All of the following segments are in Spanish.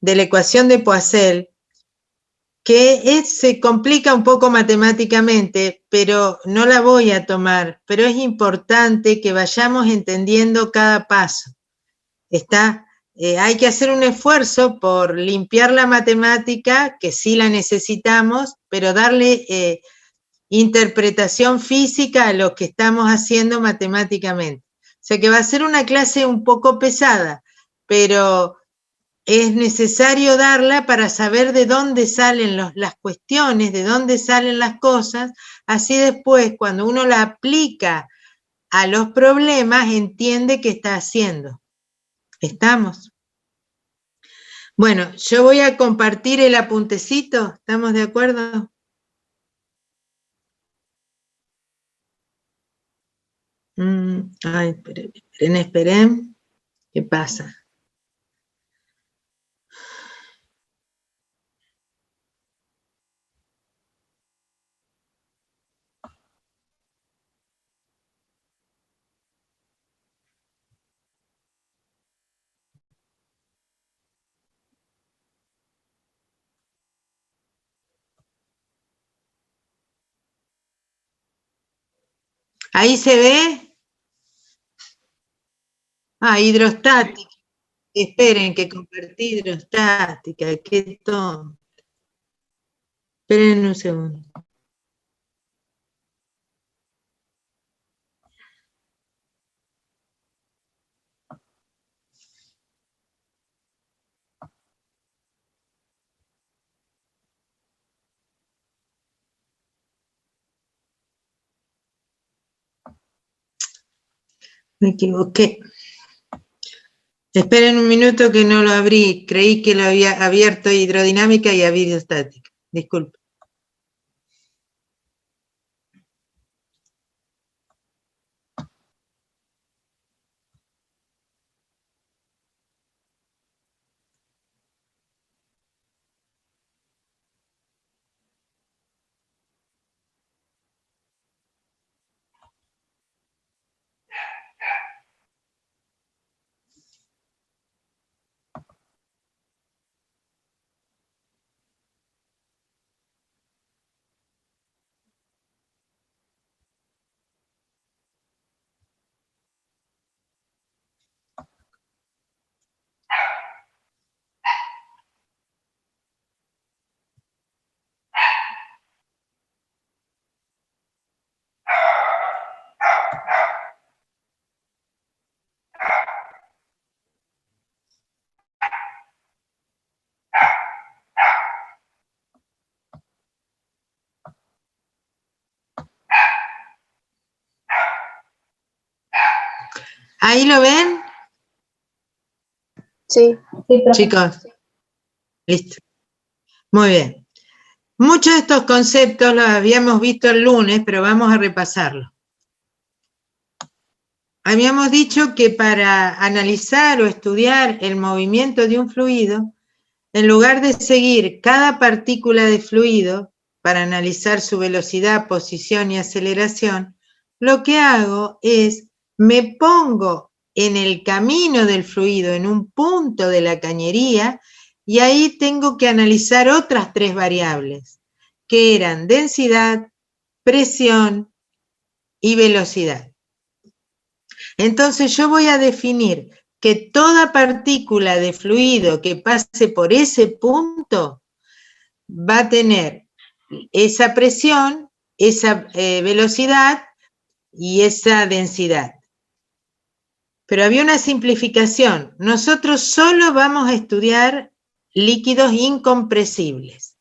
de la ecuación de Poiseuille, que se complica un poco matemáticamente, pero no la voy a tomar, pero es importante que vayamos entendiendo cada paso. Hay que hacer un esfuerzo por limpiar la matemática, que sí la necesitamos, pero darle interpretación física a lo que estamos haciendo matemáticamente. O sea que va a ser una clase un poco pesada, pero es necesario darla para saber de dónde salen las cuestiones, de dónde salen las cosas, así después cuando uno la aplica a los problemas entiende qué está haciendo. ¿Estamos? Bueno, yo voy a compartir el apuntecito, ¿estamos de acuerdo? Ay, esperen. ¿Qué pasa? ¿Ahí se ve? Hidrostática. Esperen que compartí hidrostática. Qué tonto. Esperen un segundo. Me equivoqué. Esperen un minuto que no lo abrí. Creí que lo había abierto hidrodinámica y hidrostática. Disculpe. ¿Ahí lo ven? Sí, chicos. Listo. Muy bien. Muchos de estos conceptos los habíamos visto el lunes, pero vamos a repasarlos. Habíamos dicho que para analizar o estudiar el movimiento de un fluido, en lugar de seguir cada partícula de fluido para analizar su velocidad, posición y aceleración, lo que hago es me pongo en el camino del fluido, en un punto de la cañería, y ahí tengo que analizar otras tres variables, que eran densidad, presión y velocidad. Entonces yo voy a definir que toda partícula de fluido que pase por ese punto va a tener esa presión, esa velocidad y esa densidad. Pero había una simplificación. Nosotros solo vamos a estudiar líquidos incompresibles.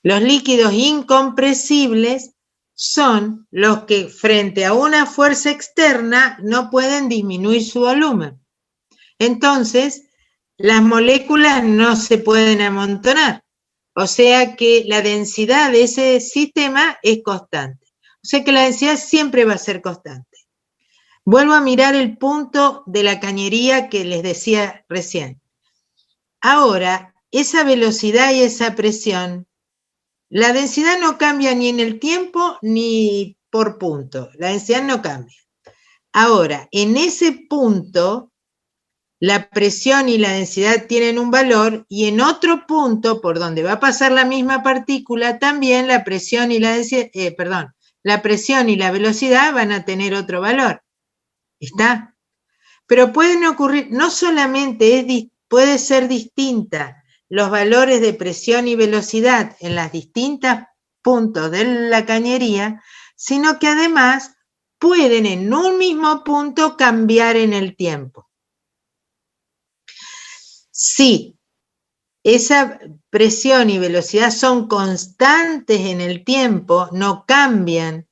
Los líquidos incompresibles son los que frente a una fuerza externa no pueden disminuir su volumen. Entonces, las moléculas no se pueden amontonar. O sea que la densidad de ese sistema es constante. O sea que la densidad siempre va a ser constante. Vuelvo a mirar el punto de la cañería que les decía recién. Ahora, esa velocidad y esa presión, la densidad no cambia ni en el tiempo ni por punto. La densidad no cambia. Ahora, en ese punto, la presión y la densidad tienen un valor, y en otro punto, por donde va a pasar la misma partícula, también la presión y la densidad, la presión y la velocidad van a tener otro valor. ¿Está? Pero pueden ocurrir, no solamente puede ser distinta los valores de presión y velocidad en las distintas puntos de la cañería, sino que además pueden en un mismo punto cambiar en el tiempo. Si esa presión y velocidad son constantes en el tiempo, no cambian,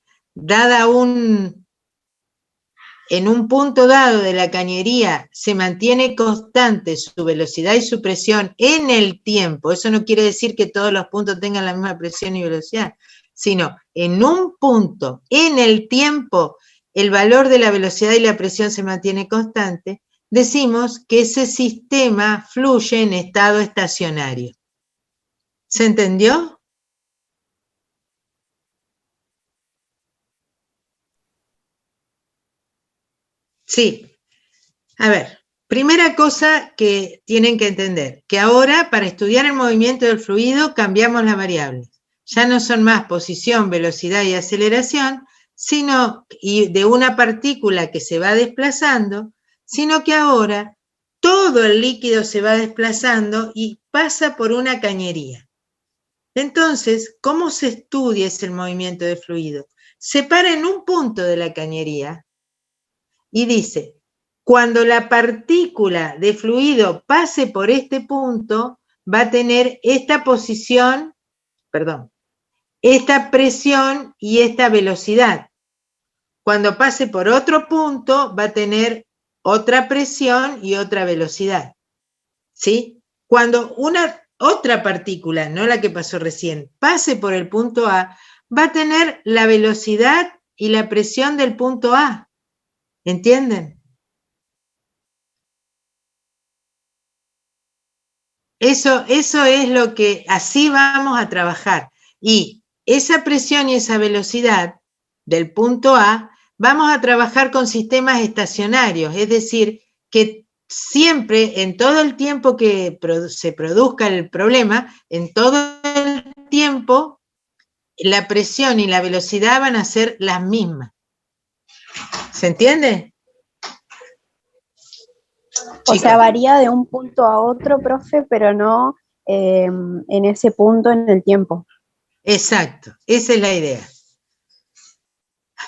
en un punto dado de la cañería se mantiene constante su velocidad y su presión en el tiempo. Eso no quiere decir que todos los puntos tengan la misma presión y velocidad, sino en un punto, en el tiempo, el valor de la velocidad y la presión se mantiene constante. Decimos que ese sistema fluye en estado estacionario. ¿Se entendió? Sí. A ver, primera cosa que tienen que entender, que ahora para estudiar el movimiento del fluido cambiamos las variables. Ya no son más posición, velocidad y aceleración, y de una partícula que se va desplazando, sino que ahora todo el líquido se va desplazando y pasa por una cañería. Entonces, ¿cómo se estudia ese movimiento de fluido? Se para en un punto de la cañería y dice, cuando la partícula de fluido pase por este punto, va a tener esta posición, esta presión y esta velocidad. Cuando pase por otro punto, va a tener otra presión y otra velocidad. ¿Sí? Cuando otra partícula, no la que pasó recién, pase por el punto A, va a tener la velocidad y la presión del punto A. ¿Entienden? Eso es lo que, así vamos a trabajar. Y esa presión y esa velocidad del punto A, vamos a trabajar con sistemas estacionarios, es decir, que siempre, en todo el tiempo que se produzca el problema, en todo el tiempo, la presión y la velocidad van a ser las mismas. ¿Se entiende? O sea, varía de un punto a otro, profe, pero no en ese punto en el tiempo. Exacto, esa es la idea.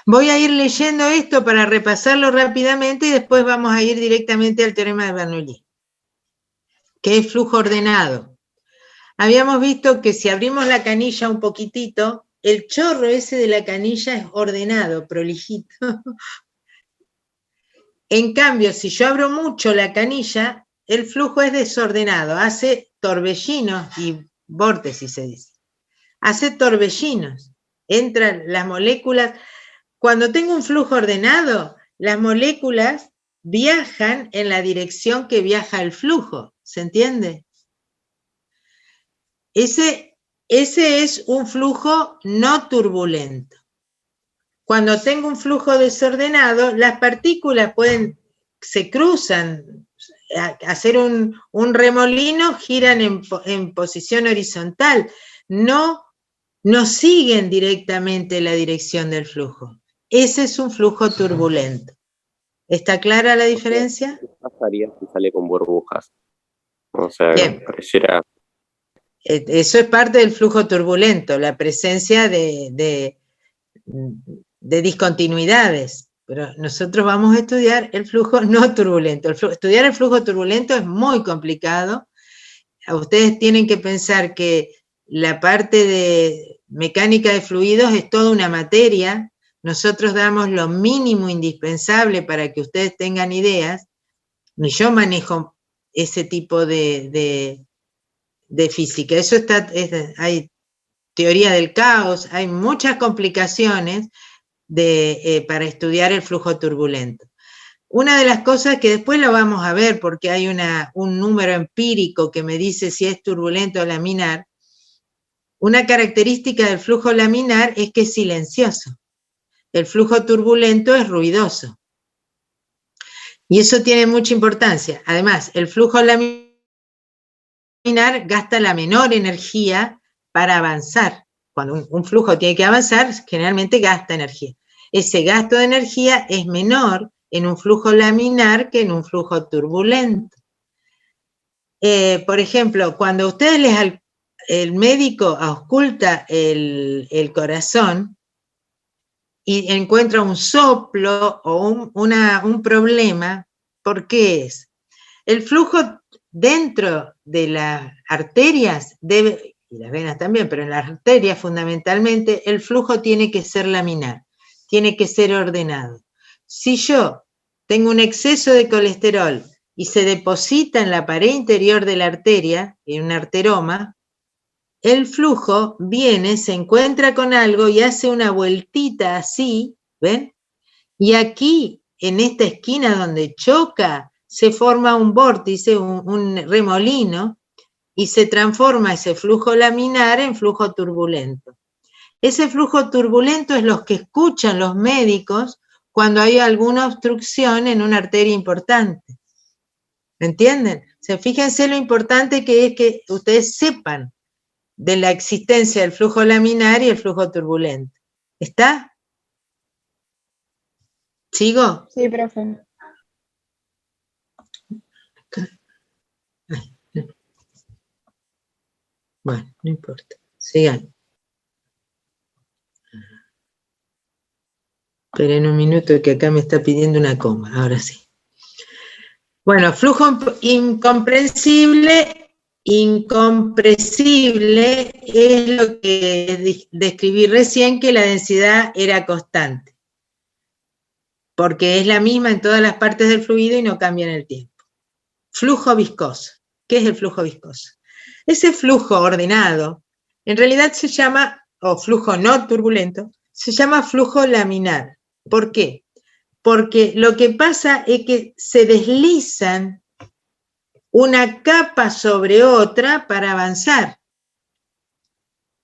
Voy a ir leyendo esto para repasarlo rápidamente y después vamos a ir directamente al teorema de Bernoulli, que es flujo ordenado. Habíamos visto que si abrimos la canilla un poquitito, el chorro ese de la canilla es ordenado, prolijito. En cambio, si yo abro mucho la canilla, el flujo es desordenado, hace torbellinos y vórtices, se dice. Hace torbellinos, entran las moléculas. Cuando tengo un flujo ordenado, las moléculas viajan en la dirección que viaja el flujo, ¿se entiende? Ese es un flujo no turbulento. Cuando tengo un flujo desordenado, las partículas se cruzan, hacer un remolino, giran en posición horizontal, no siguen directamente la dirección del flujo. Ese es un flujo turbulento. ¿Está clara la diferencia? ¿Qué pasaría si sale con burbujas? O sea, bien, pareciera... Eso es parte del flujo turbulento, la presencia de discontinuidades. Pero nosotros vamos a estudiar el flujo no turbulento. Estudiar el flujo turbulento es muy complicado. Ustedes tienen que pensar que la parte de mecánica de fluidos es toda una materia. Nosotros damos lo mínimo indispensable para que ustedes tengan ideas. Ni yo manejo ese tipo de física. Eso hay teoría del caos, hay muchas complicaciones para estudiar el flujo turbulento. Una de las cosas que después lo vamos a ver, porque hay un número empírico que me dice si es turbulento o laminar, una característica del flujo laminar es que es silencioso. El flujo turbulento es ruidoso. Y eso tiene mucha importancia. Además, el flujo laminar gasta la menor energía para avanzar. Cuando un flujo tiene que avanzar, generalmente gasta energía. Ese gasto de energía es menor en un flujo laminar que en un flujo turbulento. Por ejemplo, cuando ustedes el médico ausculta el corazón y encuentra un soplo o un problema, ¿por qué es? El flujo dentro de las arterias debe, y las venas también, pero en las arterias fundamentalmente, el flujo tiene que ser laminar, tiene que ser ordenado. Si yo tengo un exceso de colesterol y se deposita en la pared interior de la arteria, en un arteroma, el flujo viene, se encuentra con algo y hace una vueltita así, ¿ven? Y aquí, en esta esquina donde choca, se forma un vórtice, un remolino, y se transforma ese flujo laminar en flujo turbulento. Ese flujo turbulento es lo que escuchan los médicos cuando hay alguna obstrucción en una arteria importante. ¿Me entienden? O sea, fíjense lo importante que es que ustedes sepan de la existencia del flujo laminar y el flujo turbulento. ¿Está? ¿Sigo? Sí, profe. Bueno, no importa. Sigan. Esperen un minuto que acá me está pidiendo una coma. Ahora sí. Bueno, flujo incomprensible, incompresible es lo que describí recién, que la densidad era constante, porque es la misma en todas las partes del fluido y no cambia en el tiempo. Flujo viscoso. ¿Qué es el flujo viscoso? Ese flujo ordenado, en realidad se llama, o flujo no turbulento, se llama flujo laminar. ¿Por qué? Porque lo que pasa es que se deslizan una capa sobre otra para avanzar.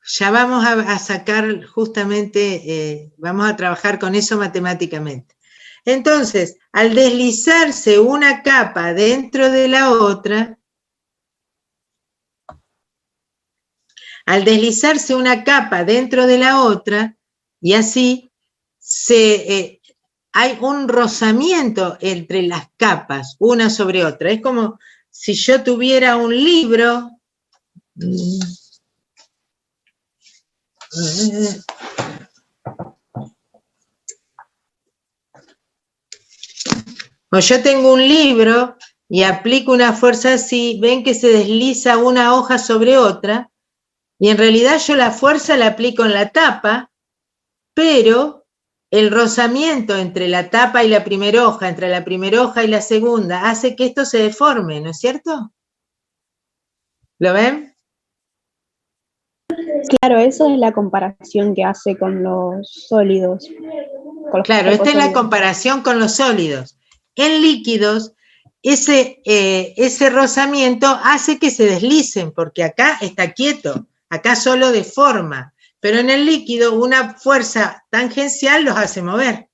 Ya vamos a sacar justamente, vamos a trabajar con eso matemáticamente. Entonces, al deslizarse una capa dentro de la otra, y así hay un rozamiento entre las capas, una sobre otra. Es como si yo tuviera un libro. O yo tengo un libro y aplico una fuerza así, ven que se desliza una hoja sobre otra, y en realidad yo la fuerza la aplico en la tapa, pero el rozamiento entre la tapa y la primera hoja, entre la primera hoja y la segunda, hace que esto se deforme, ¿no es cierto? ¿Lo ven? Claro, esa es la comparación que hace con los sólidos. Claro, esta es la comparación con los sólidos. En líquidos, ese rozamiento hace que se deslicen, porque acá está quieto, acá solo deforma, pero en el líquido una fuerza tangencial los hace mover.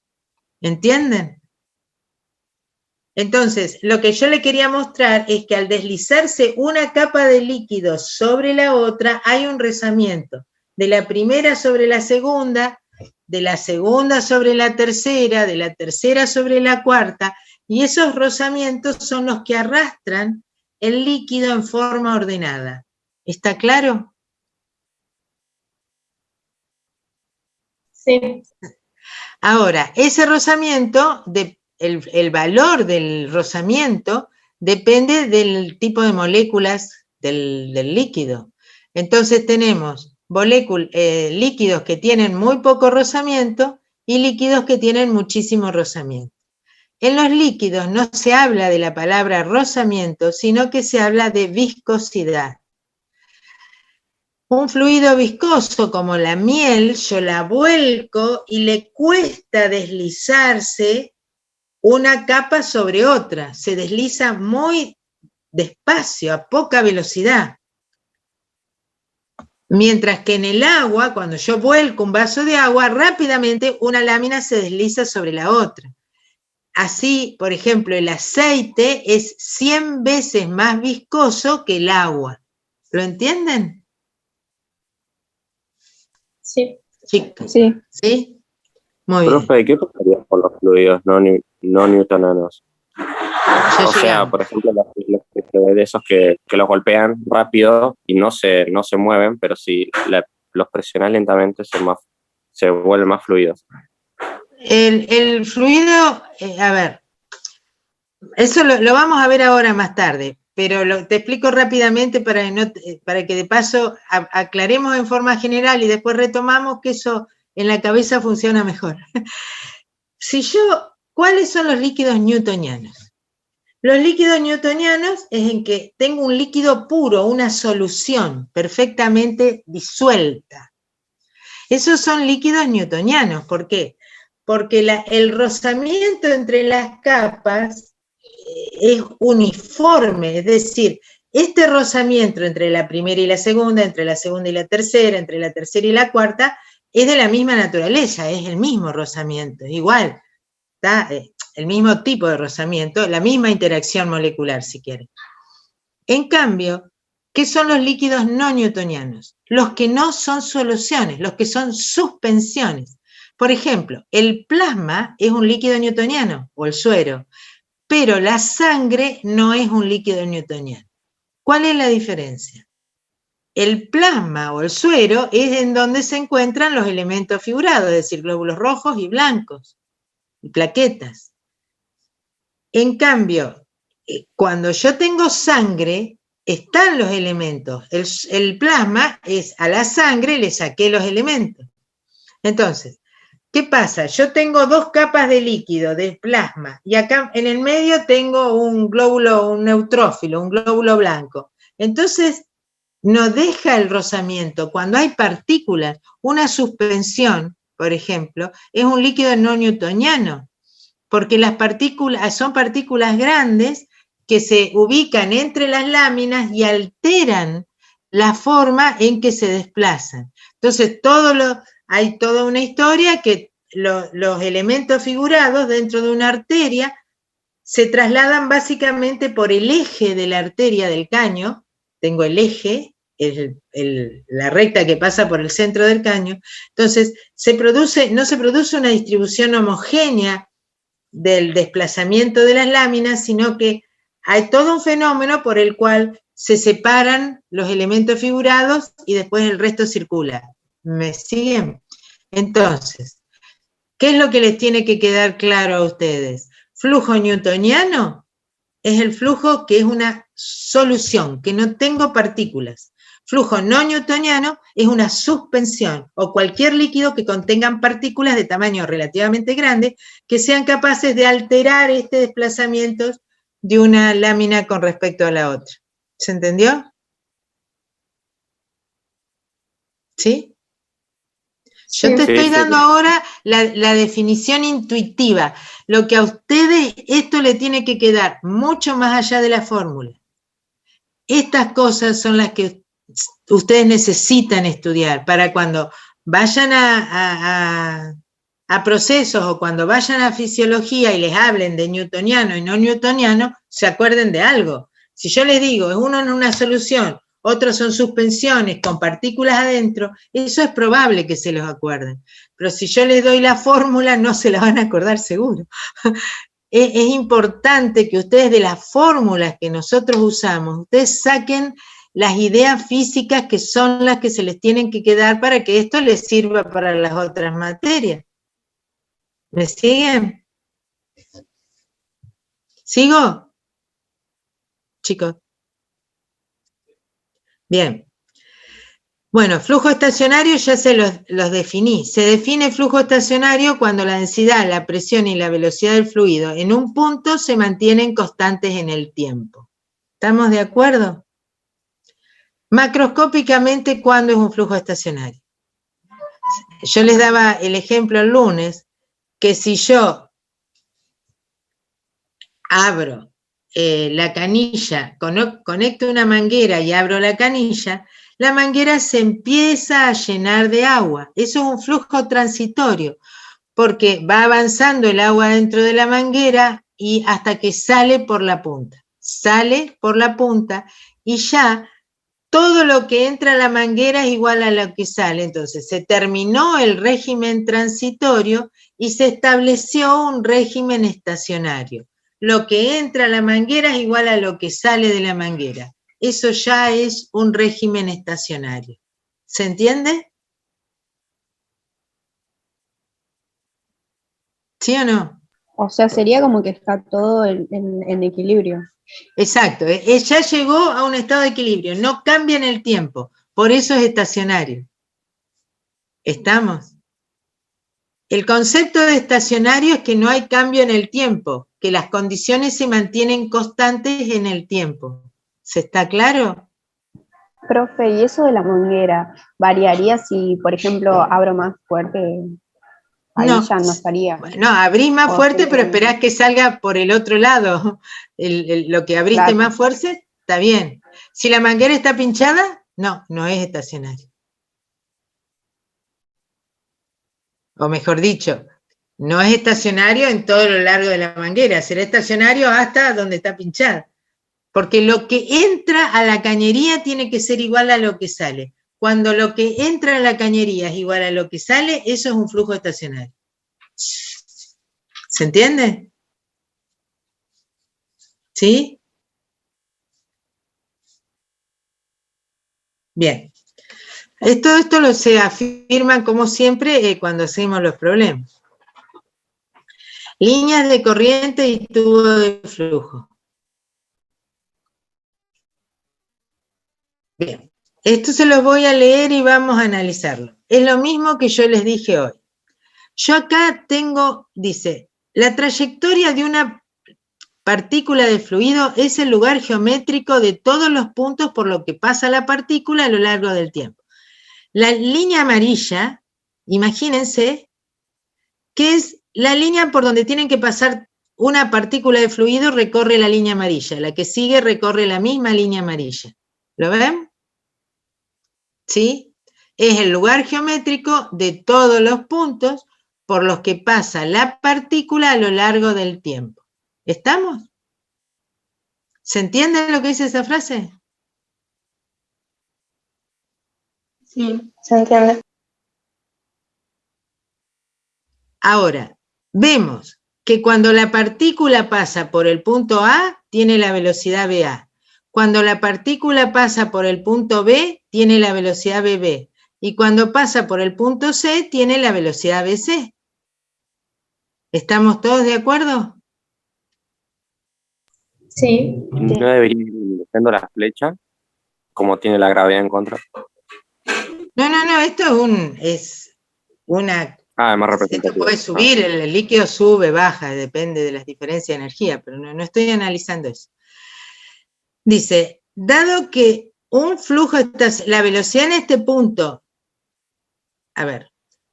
¿Entienden? Entonces, lo que yo le quería mostrar es que al deslizarse una capa de líquido sobre la otra, hay un rozamiento de la primera sobre la segunda, de la segunda sobre la tercera, de la tercera sobre la cuarta, y esos rozamientos son los que arrastran el líquido en forma ordenada. ¿Está claro? Sí. Ahora, ese rozamiento, el valor del rozamiento depende del tipo de moléculas del líquido. Entonces tenemos líquidos que tienen muy poco rozamiento y líquidos que tienen muchísimo rozamiento. En los líquidos no se habla de la palabra rozamiento, sino que se habla de viscosidad. Un fluido viscoso como la miel, yo la vuelco y le cuesta deslizarse una capa sobre otra. Se desliza muy despacio, a poca velocidad. Mientras que en el agua, cuando yo vuelco un vaso de agua, rápidamente una lámina se desliza sobre la otra. Así, por ejemplo, el aceite es 100 veces más viscoso que el agua. ¿Lo entienden? Sí. Chicos, Sí. ¿sí? Muy bien. Profe, ¿qué pasaría con los fluidos no newtonianos? Ya O sea, llegamos. por ejemplo, de esos que los golpean rápido y no se mueven, pero si los presionan lentamente se vuelven más fluidos. El fluido, a ver, eso lo vamos a ver ahora más tarde, pero te explico rápidamente para que de paso aclaremos en forma general y después retomamos que eso en la cabeza funciona mejor. ¿Cuáles son los líquidos newtonianos? Los líquidos newtonianos es en que tengo un líquido puro, una solución perfectamente disuelta. Esos son líquidos newtonianos. ¿Por qué? Porque el rozamiento entre las capas es uniforme, es decir, este rozamiento entre la primera y la segunda, entre la segunda y la tercera, entre la tercera y la cuarta, es de la misma naturaleza, es el mismo rozamiento, es igual, ¿está? El mismo tipo de rozamiento, la misma interacción molecular, si quieren. En cambio, ¿qué son los líquidos no newtonianos? Los que no son soluciones, los que son suspensiones. Por ejemplo, el plasma es un líquido newtoniano, o el suero, pero la sangre no es un líquido newtoniano. ¿Cuál es la diferencia? El plasma o el suero es en donde se encuentran los elementos figurados, es decir, glóbulos rojos y blancos, y plaquetas. En cambio, cuando yo tengo sangre, están los elementos. El plasma es a la sangre, le saqué los elementos. Entonces, ¿qué pasa? Yo tengo dos capas de líquido, de plasma, y acá en el medio tengo un glóbulo, un neutrófilo, un glóbulo blanco. Entonces, no deja el rozamiento. Cuando hay partículas, una suspensión, por ejemplo, es un líquido no newtoniano, porque las partículas son partículas grandes que se ubican entre las láminas y alteran la forma en que se desplazan. Entonces, hay toda una historia que los elementos figurados dentro de una arteria se trasladan básicamente por el eje de la arteria del caño. Tengo el eje, la recta que pasa por el centro del caño. Entonces, no se produce una distribución homogénea del desplazamiento de las láminas, sino que hay todo un fenómeno por el cual se separan los elementos figurados y después el resto circula. ¿Me siguen? Entonces, ¿qué es lo que les tiene que quedar claro a ustedes? Flujo newtoniano es el flujo que es una solución, que no tengo partículas. Flujo no newtoniano es una suspensión o cualquier líquido que contengan partículas de tamaño relativamente grande que sean capaces de alterar este desplazamiento de una lámina con respecto a la otra. ¿Se entendió? ¿Sí? Yo te estoy dando ahora la definición intuitiva. Lo que a ustedes, esto le tiene que quedar mucho más allá de la fórmula. Estas cosas son las que ustedes necesitan estudiar para cuando vayan a procesos o cuando vayan a fisiología y les hablen de newtoniano y no newtoniano, se acuerden de algo. Si yo les digo, es uno en una solución, otros son suspensiones con partículas adentro, eso es probable que se los acuerden. Pero si yo les doy la fórmula, no se la van a acordar seguro. Es importante que ustedes de las fórmulas que nosotros usamos, ustedes saquen las ideas físicas que son las que se les tienen que quedar para que esto les sirva para las otras materias. ¿Me siguen? ¿Sigo? Chicos. Bien. Bueno, flujo estacionario ya se los definí. Se define flujo estacionario cuando la densidad, la presión y la velocidad del fluido en un punto se mantienen constantes en el tiempo. ¿Estamos de acuerdo? Macroscópicamente, ¿cuándo es un flujo estacionario? Yo les daba el ejemplo el lunes, que si yo abro la canilla, conecto una manguera y abro la canilla se empieza a llenar de agua. Eso es un flujo transitorio, porque va avanzando el agua dentro de la manguera y hasta que sale por la punta. Sale por la punta y ya todo lo que entra a la manguera es igual a lo que sale. Entonces se terminó el régimen transitorio y se estableció un régimen estacionario. Lo que entra a la manguera es igual a lo que sale de la manguera. Eso ya es un régimen estacionario. ¿Se entiende? ¿Sí o no? O sea, sería como que está todo en equilibrio. Exacto, ya llegó a un estado de equilibrio, no cambia en el tiempo, por eso es estacionario. ¿Estamos? El concepto de estacionario es que no hay cambio en el tiempo, que las condiciones se mantienen constantes en el tiempo. ¿Se está claro? Profe, ¿y eso de la manguera variaría si, por ejemplo, abro más fuerte? Ahí No. ya no estaría. Bueno, abrís más O fuerte, pero sería- esperás que salga por el otro lado. Lo que abriste Claro. más fuerte, está bien. Si la manguera está pinchada, no, no es estacionario. O mejor dicho, no es estacionario en todo lo largo de la manguera, será estacionario hasta donde está pinchada. Porque lo que entra a la cañería tiene que ser igual a lo que sale. Cuando lo que entra a la cañería es igual a lo que sale, eso es un flujo estacionario. ¿Se entiende? ¿Sí? Bien. Todo esto lo se afirma como siempre cuando hacemos los problemas. Líneas de corriente y tubo de flujo. Bien, esto se los voy a leer y vamos a analizarlo. Es lo mismo que yo les dije hoy. Yo acá tengo, dice, la trayectoria de una partícula de fluido es el lugar geométrico de todos los puntos por lo que pasa la partícula a lo largo del tiempo. La línea amarilla, imagínense, que es la línea por donde tienen que pasar una partícula de fluido, recorre la línea amarilla. La que sigue recorre la misma línea amarilla. ¿Lo ven? ¿Sí? Es el lugar geométrico de todos los puntos por los que pasa la partícula a lo largo del tiempo. ¿Estamos? ¿Se entiende lo que dice esa frase? Sí, se entiende. Ahora, vemos que cuando la partícula pasa por el punto A, tiene la velocidad VA. Cuando la partícula pasa por el punto B, tiene la velocidad BB. Y cuando pasa por el punto C, tiene la velocidad BC. ¿Estamos todos de acuerdo? Sí. ¿No debería ir dirigiendo la flecha como tiene la gravedad en contra? No, esto es una... Ah, es más Esto representativo. puede subir, el líquido sube, baja, depende de las diferencias de energía, pero no estoy analizando eso. Dice, dado que un flujo, la velocidad en este punto, a ver,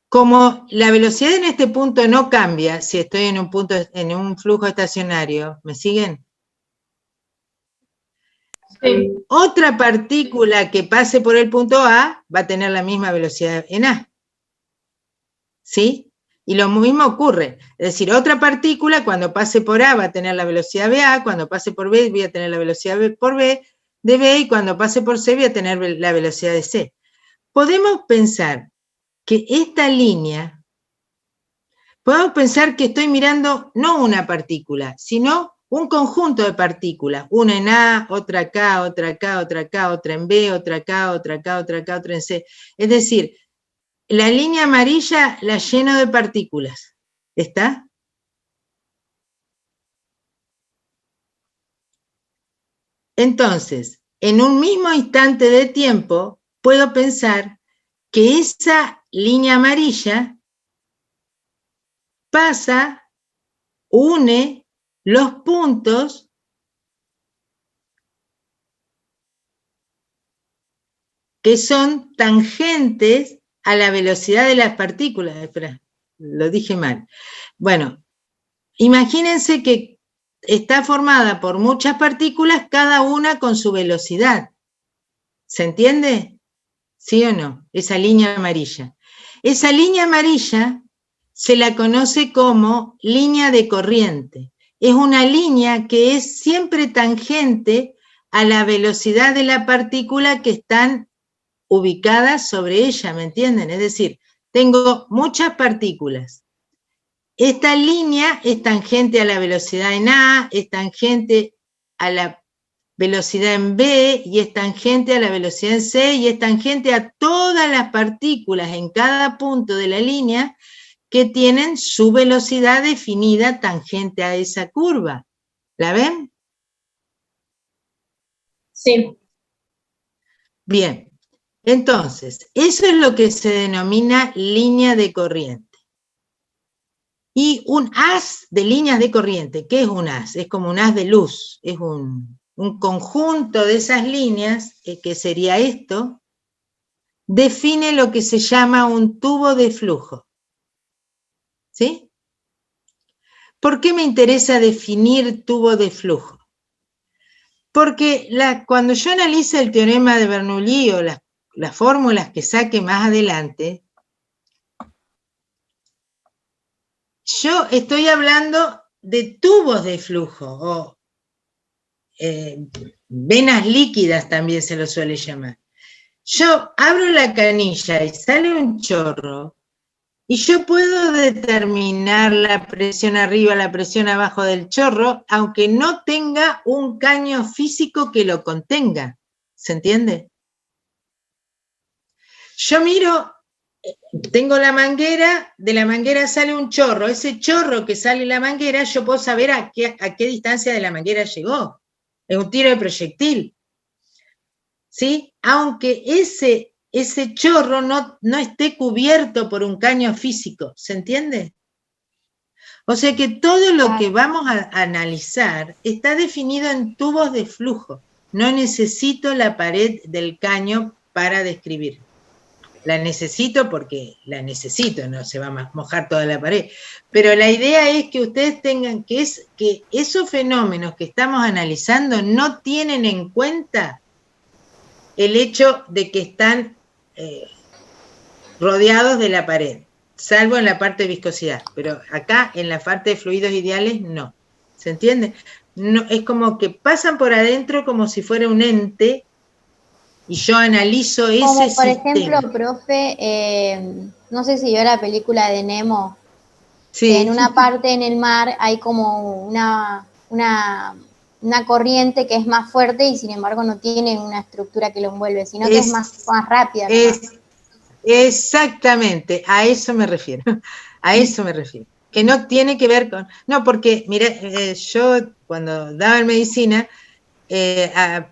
como la velocidad en este punto no cambia si estoy en un flujo estacionario, ¿me siguen? Sí. Otra partícula que pase por el punto A va a tener la misma velocidad en A. ¿Sí? Y lo mismo ocurre. Es decir, otra partícula cuando pase por A va a tener la velocidad BA, cuando pase por B voy a tener la velocidad por B de B, y cuando pase por C voy a tener la velocidad de C. Podemos pensar que esta línea, podemos pensar que estoy mirando no una partícula, sino un conjunto de partículas, una en A, otra acá, otra acá, otra acá, otra en B, otra acá, otra acá, otra acá, otra en C. Es decir, la línea amarilla la lleno de partículas. ¿Está? Entonces, en un mismo instante de tiempo, puedo pensar que esa línea amarilla pasa, une los puntos que son tangentes a la velocidad de las partículas. Espera, lo dije mal. Bueno, imagínense que está formada por muchas partículas, cada una con su velocidad. ¿Se entiende? ¿Sí o no? Esa línea amarilla. Esa línea amarilla se la conoce como línea de corriente. Es una línea que es siempre tangente a la velocidad de la partícula que están ubicadas sobre ella, ¿me entienden? Es decir, tengo muchas partículas. Esta línea es tangente a la velocidad en A, es tangente a la velocidad en B, y es tangente a la velocidad en C, y es tangente a todas las partículas en cada punto de la línea que tienen su velocidad definida tangente a esa curva. ¿La ven? Sí. Bien. Entonces, eso es lo que se denomina línea de corriente. Y un haz de líneas de corriente, ¿qué es un haz? Es como un haz de luz, es un conjunto de esas líneas, que sería esto, define lo que se llama un tubo de flujo. ¿Sí? ¿Por qué me interesa definir tubo de flujo? Porque cuando yo analice el teorema de Bernoulli o las fórmulas que saque más adelante, yo estoy hablando de tubos de flujo, o venas líquidas también se lo suele llamar. Yo abro la canilla y sale un chorro, y yo puedo determinar la presión arriba, la presión abajo del chorro, aunque no tenga un caño físico que lo contenga. ¿Se entiende? Yo miro, tengo la manguera, de la manguera sale un chorro, ese chorro que sale en la manguera, yo puedo saber a qué distancia de la manguera llegó. Es un tiro de proyectil. ¿Sí? Aunque ese chorro no esté cubierto por un caño físico, ¿se entiende? O sea que todo lo que vamos a analizar está definido en tubos de flujo. No necesito la pared del caño para describir. La necesito porque la necesito, no se va a mojar toda la pared. Pero la idea es que ustedes tengan que esos fenómenos que estamos analizando no tienen en cuenta el hecho de que están rodeados de la pared, salvo en la parte de viscosidad, pero acá en la parte de fluidos ideales no. ¿Se entiende? No, es como que pasan por adentro como si fuera un ente y yo analizo ese Como por sistema. ejemplo, profe, no sé si vio la película de Nemo, Sí. que en una parte en el mar hay como una corriente que es más fuerte y sin embargo no tiene una estructura que lo envuelve, sino que es más rápida. Exactamente, a eso me refiero, a eso me refiero. Que no tiene que ver con... No, porque, mire, yo cuando daba en medicina,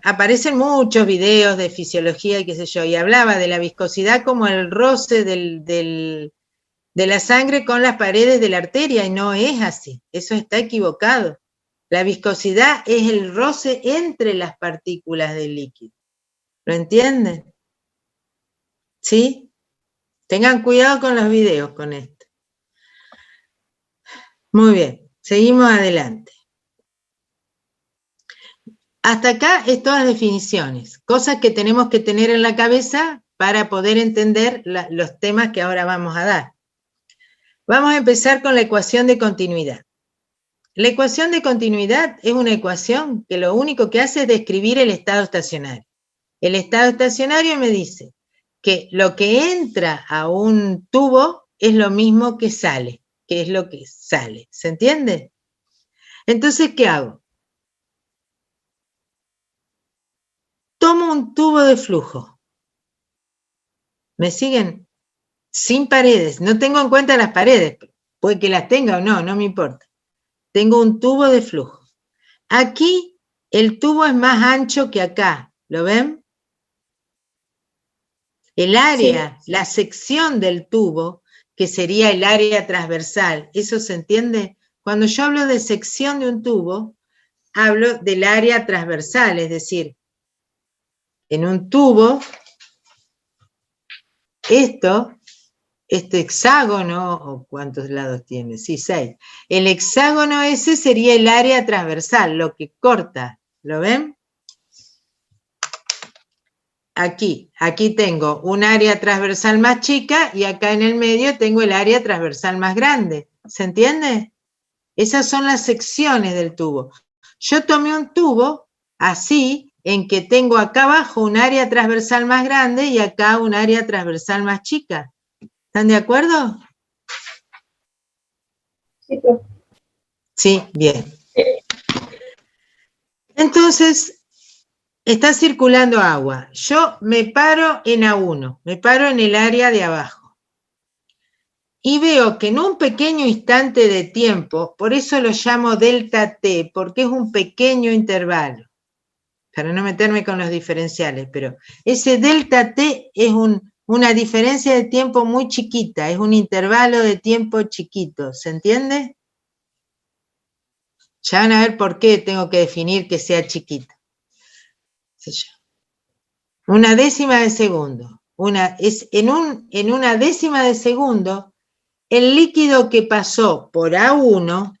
aparecen muchos videos de fisiología y qué sé yo, y hablaba de la viscosidad como el roce de la sangre con las paredes de la arteria, y no es así, eso está equivocado. La viscosidad es el roce entre las partículas del líquido. ¿Lo entienden? ¿Sí? Tengan cuidado con los videos con esto. Muy bien, seguimos adelante. Hasta acá es todas definiciones, cosas que tenemos que tener en la cabeza para poder entender los temas que ahora vamos a dar. Vamos a empezar con la ecuación de continuidad. La ecuación de continuidad es una ecuación que lo único que hace es describir el estado estacionario. El estado estacionario me dice que lo que entra a un tubo es lo mismo que sale, que es lo que sale. ¿Se entiende? Entonces, ¿qué hago? Tomo un tubo de flujo. ¿Me siguen? Sin paredes. No tengo en cuenta las paredes. Puede que las tenga o no, no me importa. Tengo un tubo de flujo. Aquí el tubo es más ancho que acá. ¿Lo ven? El área, sí, la sección del tubo, que sería el área transversal, ¿eso se entiende? Cuando yo hablo de sección de un tubo, hablo del área transversal, es decir, en un tubo, este hexágono, ¿o cuántos lados tiene? Sí, 6. El hexágono ese sería el área transversal, lo que corta, ¿lo ven? aquí tengo un área transversal más chica y acá en el medio tengo el área transversal más grande. ¿Se entiende? Esas son las secciones del tubo. Yo tomé un tubo así, en que tengo acá abajo un área transversal más grande y acá un área transversal más chica. ¿Están de acuerdo? Sí, profe. Sí, bien. Entonces, está circulando agua. Yo me paro en A1, me paro en el área de abajo. Y veo que en un pequeño instante de tiempo, por eso lo llamo delta T, porque es un pequeño intervalo, para no meterme con los diferenciales, pero ese delta T es una diferencia de tiempo muy chiquita, es un intervalo de tiempo chiquito, ¿se entiende? Ya van a ver por qué tengo que definir que sea chiquita. Una décima de segundo. En una décima de segundo, el líquido que pasó por A1,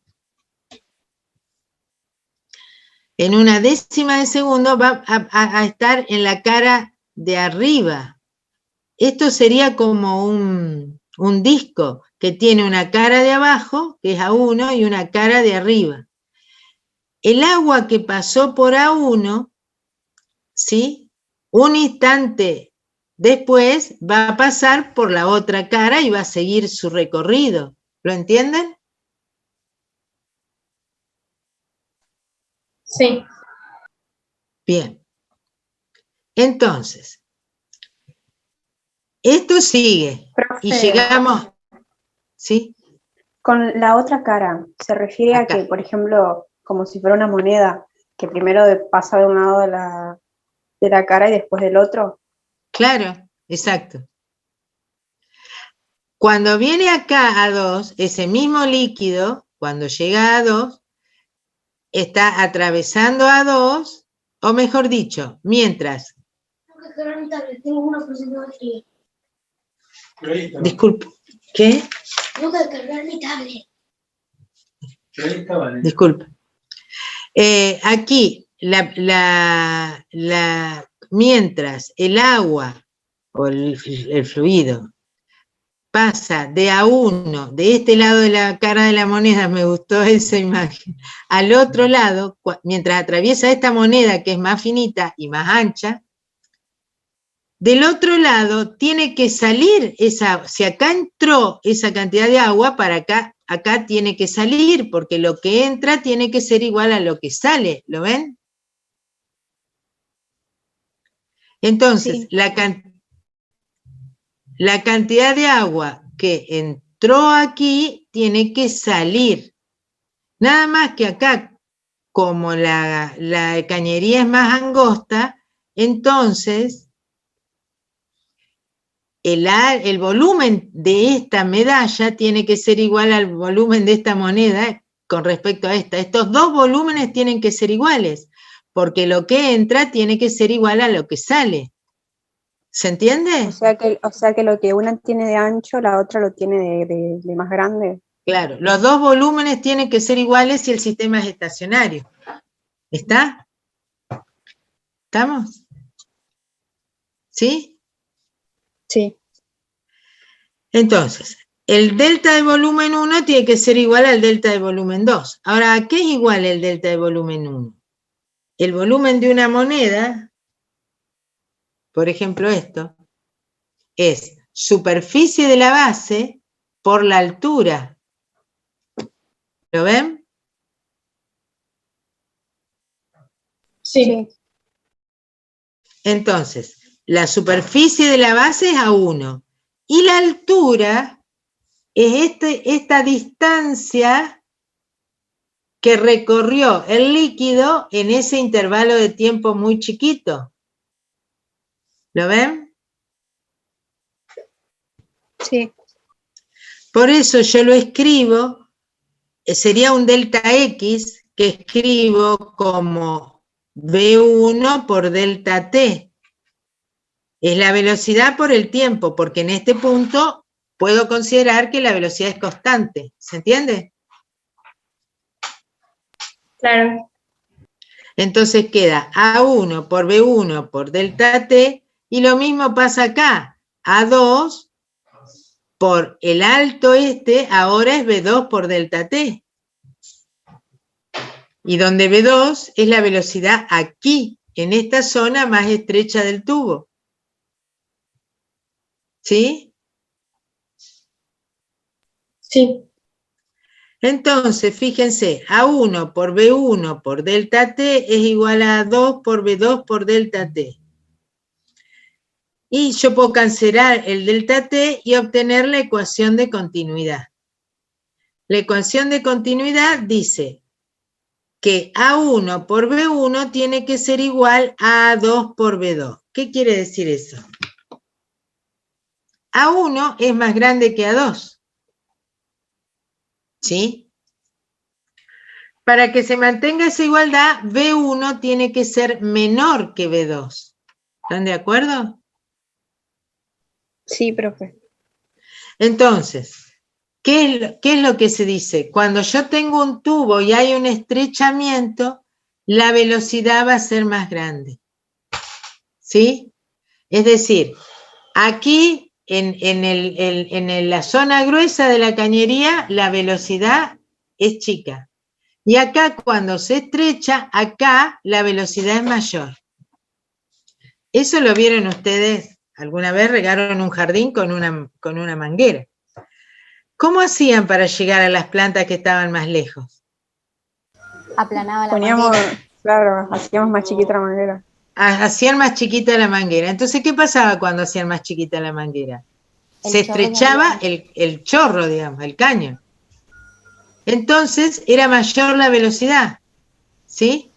en una décima de segundo va a estar en la cara de arriba. Esto sería como un disco que tiene una cara de abajo, que es A1, y una cara de arriba. El agua que pasó por A1, ¿sí? Un instante después va a pasar por la otra cara y va a seguir su recorrido. ¿Lo entienden? Sí. Bien. Entonces, esto sigue. Profe, Y llegamos, ¿sí? con la otra cara, ¿se refiere Acá. a que, por ejemplo, como si fuera una moneda, que primero pasa de un lado de la cara y después del otro? Claro, exacto. Cuando viene acá a 2, ese mismo líquido, cuando llega a 2, está atravesando a 2, o mejor dicho, mientras. Disculpe, ¿qué? Tengo que cargar mi tablet. Disculpe. Aquí, mientras el agua o el fluido pasa de A1, de este lado de la cara de la moneda, me gustó esa imagen, al otro lado, mientras atraviesa esta moneda que es más finita y más ancha, del otro lado tiene que salir si acá entró esa cantidad de agua, para acá tiene que salir, porque lo que entra tiene que ser igual a lo que sale, ¿lo ven? Entonces, Sí. la cantidad de agua que entró aquí tiene que salir. Nada más que acá, como la cañería es más angosta, entonces el volumen de esta medalla tiene que ser igual al volumen de esta moneda con respecto a esta. Estos dos volúmenes tienen que ser iguales, porque lo que entra tiene que ser igual a lo que sale. ¿Se entiende? O sea que lo que una tiene de ancho, la otra lo tiene de más grande. Claro, los dos volúmenes tienen que ser iguales si el sistema es estacionario. ¿Está? ¿Estamos? ¿Sí? Sí. Entonces, el delta de volumen 1 tiene que ser igual al delta de volumen 2. Ahora, ¿a qué es igual el delta de volumen 1? El volumen de una moneda, por ejemplo esto, es superficie de la base por la altura. ¿Lo ven? Sí. Entonces, la superficie de la base es A1 y la altura es esta distancia que recorrió el líquido en ese intervalo de tiempo muy chiquito. ¿Lo ven? Sí. Por eso yo lo escribo, sería un delta X que escribo como V1 por delta T. Es la velocidad por el tiempo, porque en este punto puedo considerar que la velocidad es constante. ¿Se entiende? Claro. Entonces queda A1 por B1 por delta T, Y lo mismo pasa acá. A2 por el alto ahora es B2 por delta T. Y donde B2 es la velocidad aquí, en esta zona más estrecha del tubo. ¿Sí? Sí. Entonces, fíjense, A1 por B1 por delta T es igual a A2 por B2 por delta T. Y yo puedo cancelar el delta T y obtener la ecuación de continuidad. La ecuación de continuidad dice que A1 por B1 tiene que ser igual a A2 por B2. ¿Qué quiere decir eso? A1 es más grande que A2. ¿Sí? Para que se mantenga esa igualdad, B1 tiene que ser menor que B2. ¿Están de acuerdo? Sí, profe. Entonces, ¿qué es lo que se dice? Cuando yo tengo un tubo y hay un estrechamiento, la velocidad va a ser más grande. ¿Sí? Es decir, aquí en la zona gruesa de la cañería, la velocidad es chica. Y acá, cuando se estrecha, acá la velocidad es mayor. Eso lo vieron ustedes, alguna vez regaron un jardín con una manguera. ¿Cómo hacían para llegar a las plantas que estaban más lejos? Aplanaba la Poníamos, manguera. claro, hacíamos más chiquita la manguera. Hacían más chiquita la manguera. Entonces, ¿qué pasaba cuando hacían más chiquita la manguera? Se estrechaba el chorro, digamos, el caño. Entonces, era mayor la velocidad. ¿Sí?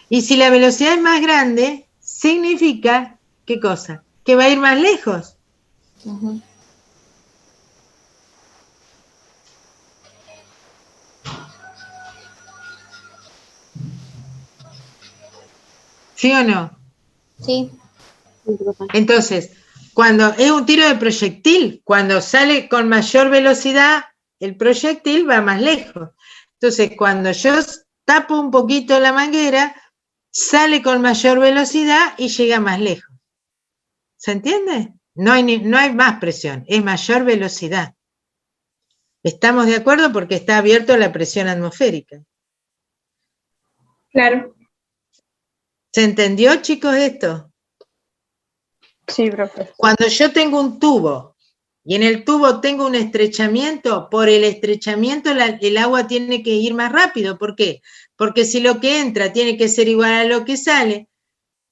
Y si la velocidad es más grande, significa, ¿qué cosa? Que va a ir más lejos. Uh-huh. ¿Sí o no? Sí. Entonces, cuando es un tiro de proyectil, cuando sale con mayor velocidad, el proyectil va más lejos. Entonces, cuando yo tapo un poquito la manguera, sale con mayor velocidad y llega más lejos. ¿Se entiende? No hay más presión, es mayor velocidad. ¿Estamos de acuerdo? Porque está abierto a la presión atmosférica. Claro. ¿Se entendió, chicos, esto? Sí, profe. Cuando yo tengo un tubo y en el tubo tengo un estrechamiento, por el estrechamiento el agua tiene que ir más rápido. ¿Por qué? Porque si lo que entra tiene que ser igual a lo que sale,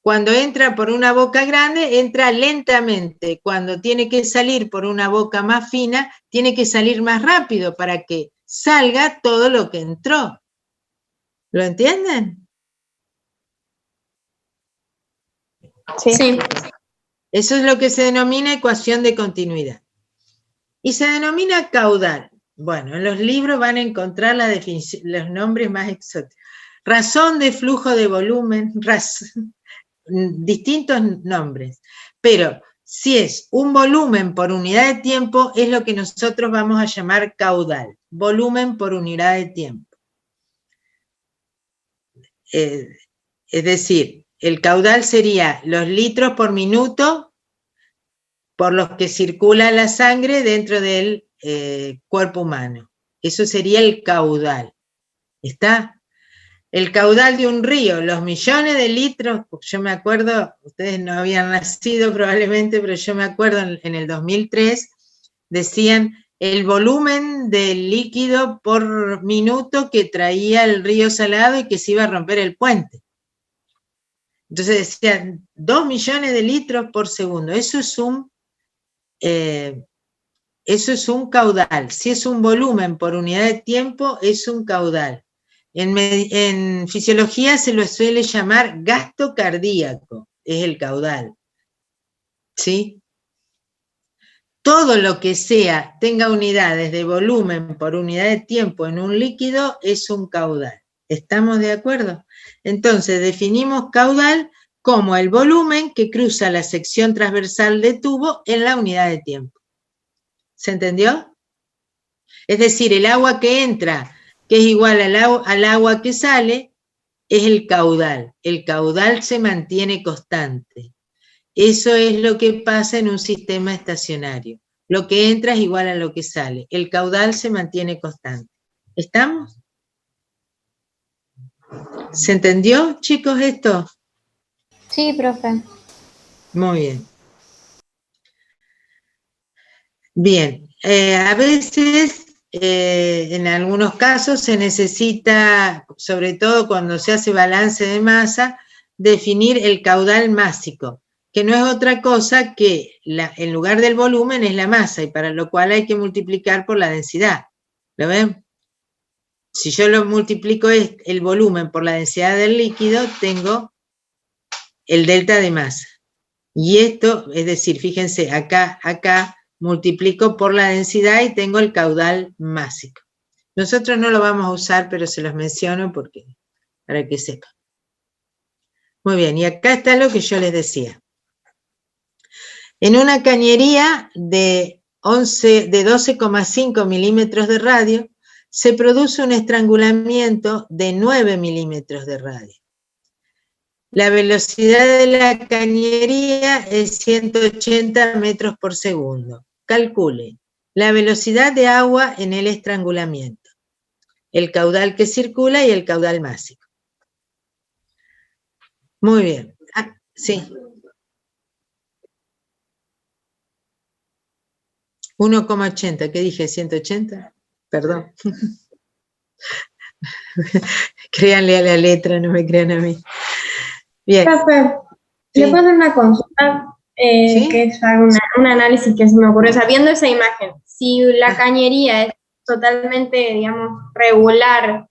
cuando entra por una boca grande, entra lentamente. Cuando tiene que salir por una boca más fina, tiene que salir más rápido para que salga todo lo que entró. ¿Lo entienden? Sí. Sí. Eso es lo que se denomina ecuación de continuidad. Y se denomina caudal. Bueno, en los libros van a encontrar los nombres más exóticos. Razón de flujo de volumen, distintos nombres. Pero si es un volumen por unidad de tiempo, es lo que nosotros vamos a llamar caudal. Volumen por unidad de tiempo. Es decir, el caudal sería los litros por minuto por los que circula la sangre dentro del cuerpo humano. Eso sería el caudal. ¿Está? El caudal de un río, los millones de litros, yo me acuerdo, ustedes no habían nacido probablemente, pero yo me acuerdo en el 2003, decían el volumen del líquido por minuto que traía el río Salado y que se iba a romper el puente. Entonces decían 2 millones de litros por segundo. Eso es un caudal. Si es un volumen por unidad de tiempo, es un caudal. En fisiología se lo suele llamar gasto cardíaco, es el caudal. ¿Sí? Todo lo que tenga unidades de volumen por unidad de tiempo en un líquido es un caudal. ¿Estamos de acuerdo? Entonces definimos caudal como el volumen que cruza la sección transversal de tubo en la unidad de tiempo. ¿Se entendió? Es decir, el agua que entra, que es igual al agua que sale, es el caudal. El caudal se mantiene constante. Eso es lo que pasa en un sistema estacionario. Lo que entra es igual a lo que sale. El caudal se mantiene constante. ¿Estamos? ¿Se entendió, chicos, esto? Sí, profe. Muy bien. Bien, a veces, en algunos casos, se necesita, sobre todo cuando se hace balance de masa, definir el caudal másico, que no es otra cosa que, en lugar del volumen, es la masa, y para lo cual hay que multiplicar por la densidad. ¿Lo ven? Si yo lo multiplico el volumen por la densidad del líquido, tengo el delta de masa. Y esto, es decir, fíjense, acá multiplico por la densidad y tengo el caudal másico. Nosotros no lo vamos a usar, pero se los menciono para que sepan. Muy bien, y acá está lo que yo les decía. En una cañería de 12,5 milímetros de radio, se produce un estrangulamiento de 9 milímetros de radio. La velocidad de la cañería es 180 metros por segundo. Calcule la velocidad de agua en el estrangulamiento, el caudal que circula y el caudal másico. Muy bien. Sí. 1,80. ¿Qué dije? ¿180? Perdón. Créanle a la letra, no me crean a mí. Bien. Profe, Sí. ¿le puedo hacer una consulta? ¿Sí? Que es un análisis que se me ocurrió, sabiendo esa imagen. Si la cañería es totalmente, digamos, regular,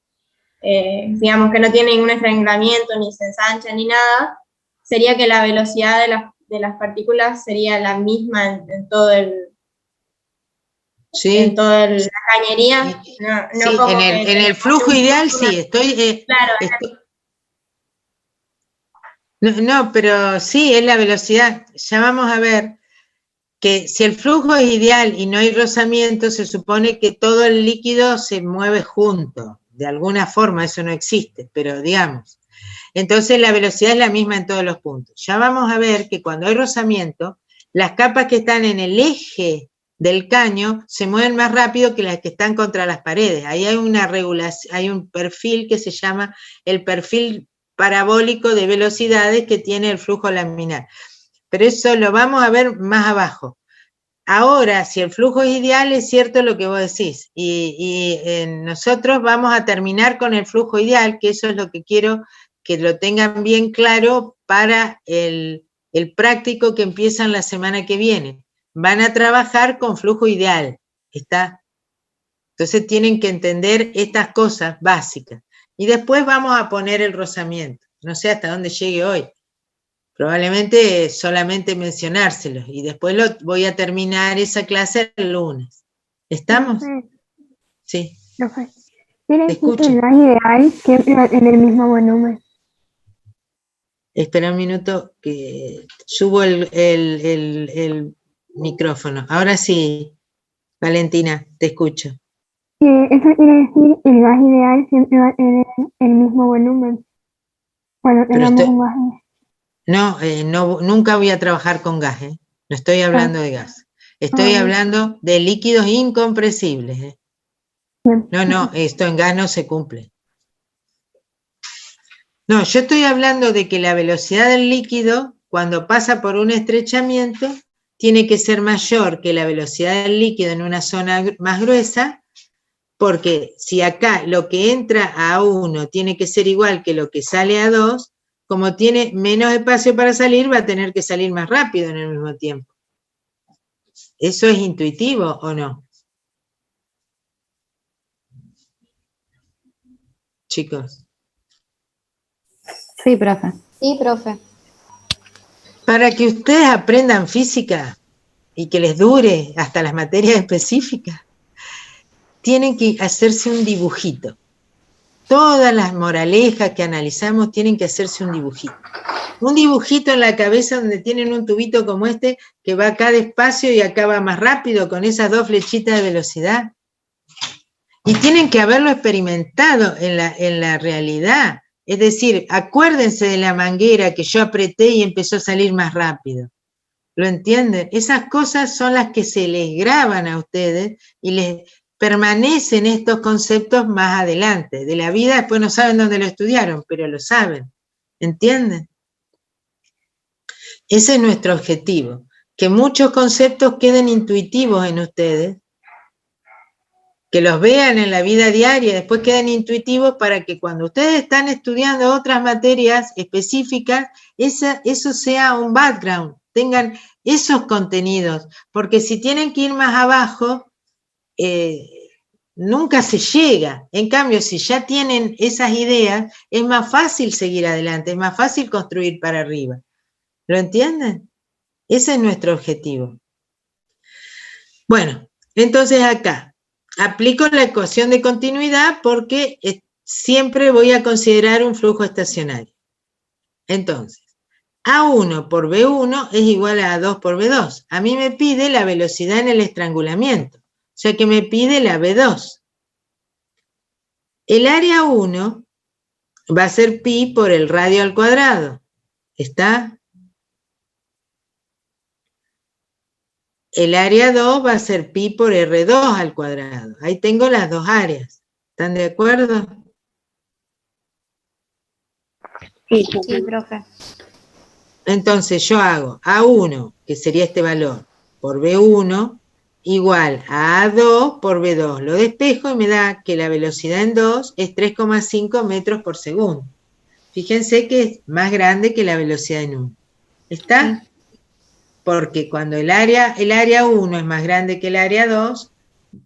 digamos que no tiene ningún estrangulamiento, ni se ensancha, ni nada, sería que la velocidad de las partículas sería la misma en todo el... Sí. En toda la cañería. Sí, No como en el flujo ideal sí, estoy... Claro. No, pero sí, es la velocidad. Ya vamos a ver que si el flujo es ideal y no hay rozamiento, se supone que todo el líquido se mueve junto. De alguna forma, eso no existe, pero digamos. Entonces la velocidad es la misma en todos los puntos. Ya vamos a ver que cuando hay rozamiento, las capas que están en el eje del caño se mueven más rápido que las que están contra las paredes. Ahí hay una regulación, hay un perfil que se llama el perfil parabólico de velocidades que tiene el flujo laminar. Pero eso lo vamos a ver más abajo. Ahora, si el flujo es ideal, es cierto lo que vos decís. Y nosotros vamos a terminar con el flujo ideal, que eso es lo que quiero que lo tengan bien claro para el práctico que empiezan la semana que viene. Van a trabajar con flujo ideal, ¿está? Entonces tienen que entender estas cosas básicas. Y después vamos a poner el rozamiento. No sé hasta dónde llegue hoy. Probablemente solamente mencionárselos. Y después voy a terminar esa clase el lunes. ¿Estamos? Sí. ¿Quiere Te decir que escucho. el gas ideal siempre en el mismo volumen? Espera un minuto que subo el micrófono. Ahora sí, Valentina, te escucho. Eso quiere decir que el gas ideal siempre va a tener el mismo volumen. Cuando tengamos un gas. No, nunca voy a trabajar con gas, ¿eh? No estoy hablando de gas. Estoy hablando de líquidos incompresibles, ¿eh? No, esto en gas no se cumple. No, yo estoy hablando de que la velocidad del líquido, cuando pasa por un estrechamiento, tiene que ser mayor que la velocidad del líquido en una zona más gruesa, porque si acá lo que entra a 1 tiene que ser igual que lo que sale a 2, como tiene menos espacio para salir, va a tener que salir más rápido en el mismo tiempo. ¿Eso es intuitivo o no? Chicos. Sí, profe. Sí, profe. Para que ustedes aprendan física y que les dure hasta las materias específicas, tienen que hacerse un dibujito. Todas las moralejas que analizamos tienen que hacerse un dibujito. Un dibujito en la cabeza donde tienen un tubito como este que va acá despacio y acá va más rápido con esas dos flechitas de velocidad. Y tienen que haberlo experimentado en la realidad. Es decir, acuérdense de la manguera que yo apreté y empezó a salir más rápido. ¿Lo entienden? Esas cosas son las que se les graban a ustedes y les permanecen estos conceptos más adelante. De la vida después no saben dónde lo estudiaron, pero lo saben. ¿Entienden? Ese es nuestro objetivo. Que muchos conceptos queden intuitivos en ustedes, que los vean en la vida diaria, después queden intuitivos para que cuando ustedes están estudiando otras materias específicas, eso sea un background, tengan esos contenidos, porque si tienen que ir más abajo, nunca se llega. En cambio, si ya tienen esas ideas, es más fácil seguir adelante, es más fácil construir para arriba. ¿Lo entienden? Ese es nuestro objetivo. Bueno, entonces acá aplico la ecuación de continuidad porque siempre voy a considerar un flujo estacionario. Entonces, A1 por B1 es igual a A2 por B2. A mí me pide la velocidad en el estrangulamiento, o sea que me pide la B2. El área 1 va a ser pi por el radio al cuadrado. ¿Está? El área 2 va a ser pi por R2 al cuadrado. Ahí tengo las dos áreas. ¿Están de acuerdo? Sí, profe. Entonces yo hago A1, que sería este valor, por B1, igual a A2 por B2. Lo despejo y me da que la velocidad en 2 es 3,5 metros por segundo. Fíjense que es más grande que la velocidad en 1. ¿Está? Sí. Porque cuando el área 1 es más grande que el área 2,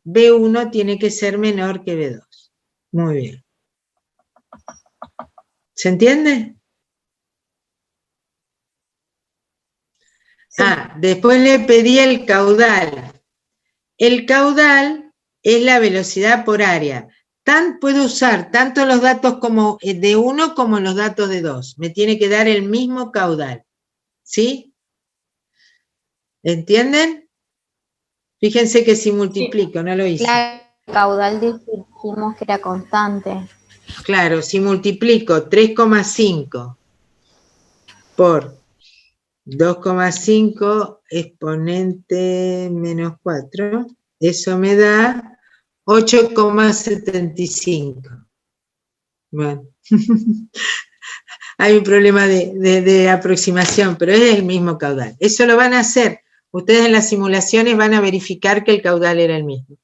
B1 tiene que ser menor que B2. Muy bien. ¿Se entiende? Sí. Después le pedí el caudal. El caudal es la velocidad por área. Puedo usar tanto los datos como de 1 como los datos de 2. Me tiene que dar el mismo caudal. ¿Sí? ¿Entienden? Fíjense que si multiplico, no lo hice. Claro, el caudal dijimos que era constante. Claro, si multiplico 3,5 por 2,5 exponente menos 4, eso me da 8,75. Bueno, hay un problema de aproximación, pero es el mismo caudal. Eso lo van a hacer. Ustedes en las simulaciones van a verificar que el caudal era el mismo.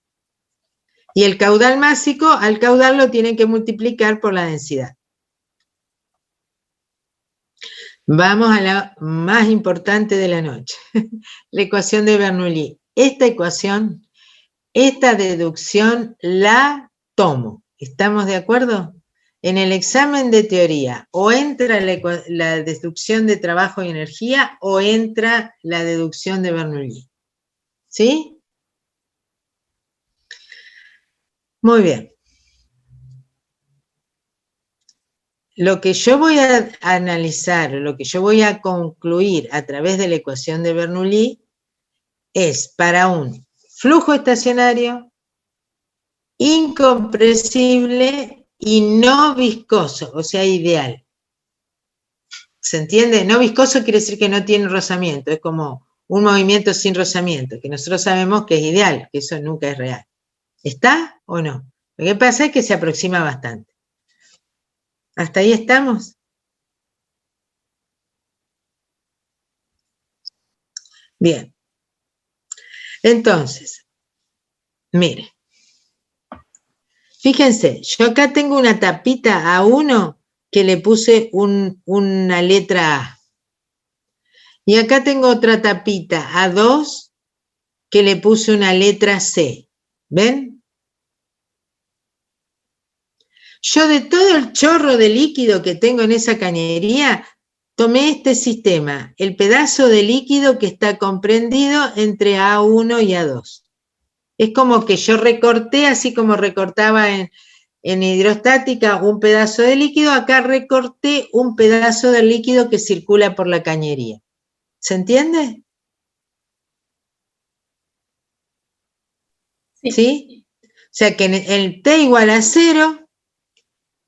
Y el caudal másico, al caudal lo tienen que multiplicar por la densidad. Vamos a la más importante de la noche, la ecuación de Bernoulli. Esta ecuación, esta deducción la tomo. ¿Estamos de acuerdo? En el examen de teoría, o entra la deducción de trabajo y energía, o entra la deducción de Bernoulli. ¿Sí? Muy bien. Lo que yo voy a analizar, lo que yo voy a concluir a través de la ecuación de Bernoulli es para un flujo estacionario, incompresible y no viscoso, o sea, ideal. ¿Se entiende? No viscoso quiere decir que no tiene rozamiento, es como un movimiento sin rozamiento, que nosotros sabemos que es ideal, que eso nunca es real. ¿Está o no? Lo que pasa es que se aproxima bastante. ¿Hasta ahí estamos? Bien. Entonces, mire. Fíjense, yo acá tengo una tapita A1 que le puse una letra A. Y acá tengo otra tapita A2 que le puse una letra C. ¿Ven? Yo de todo el chorro de líquido que tengo en esa cañería, tomé este sistema, el pedazo de líquido que está comprendido entre A1 y A2. Es como que yo recorté, así como recortaba en hidrostática un pedazo de líquido, acá recorté un pedazo del líquido que circula por la cañería. ¿Se entiende? Sí. ¿Sí? O sea que en el T igual a 0,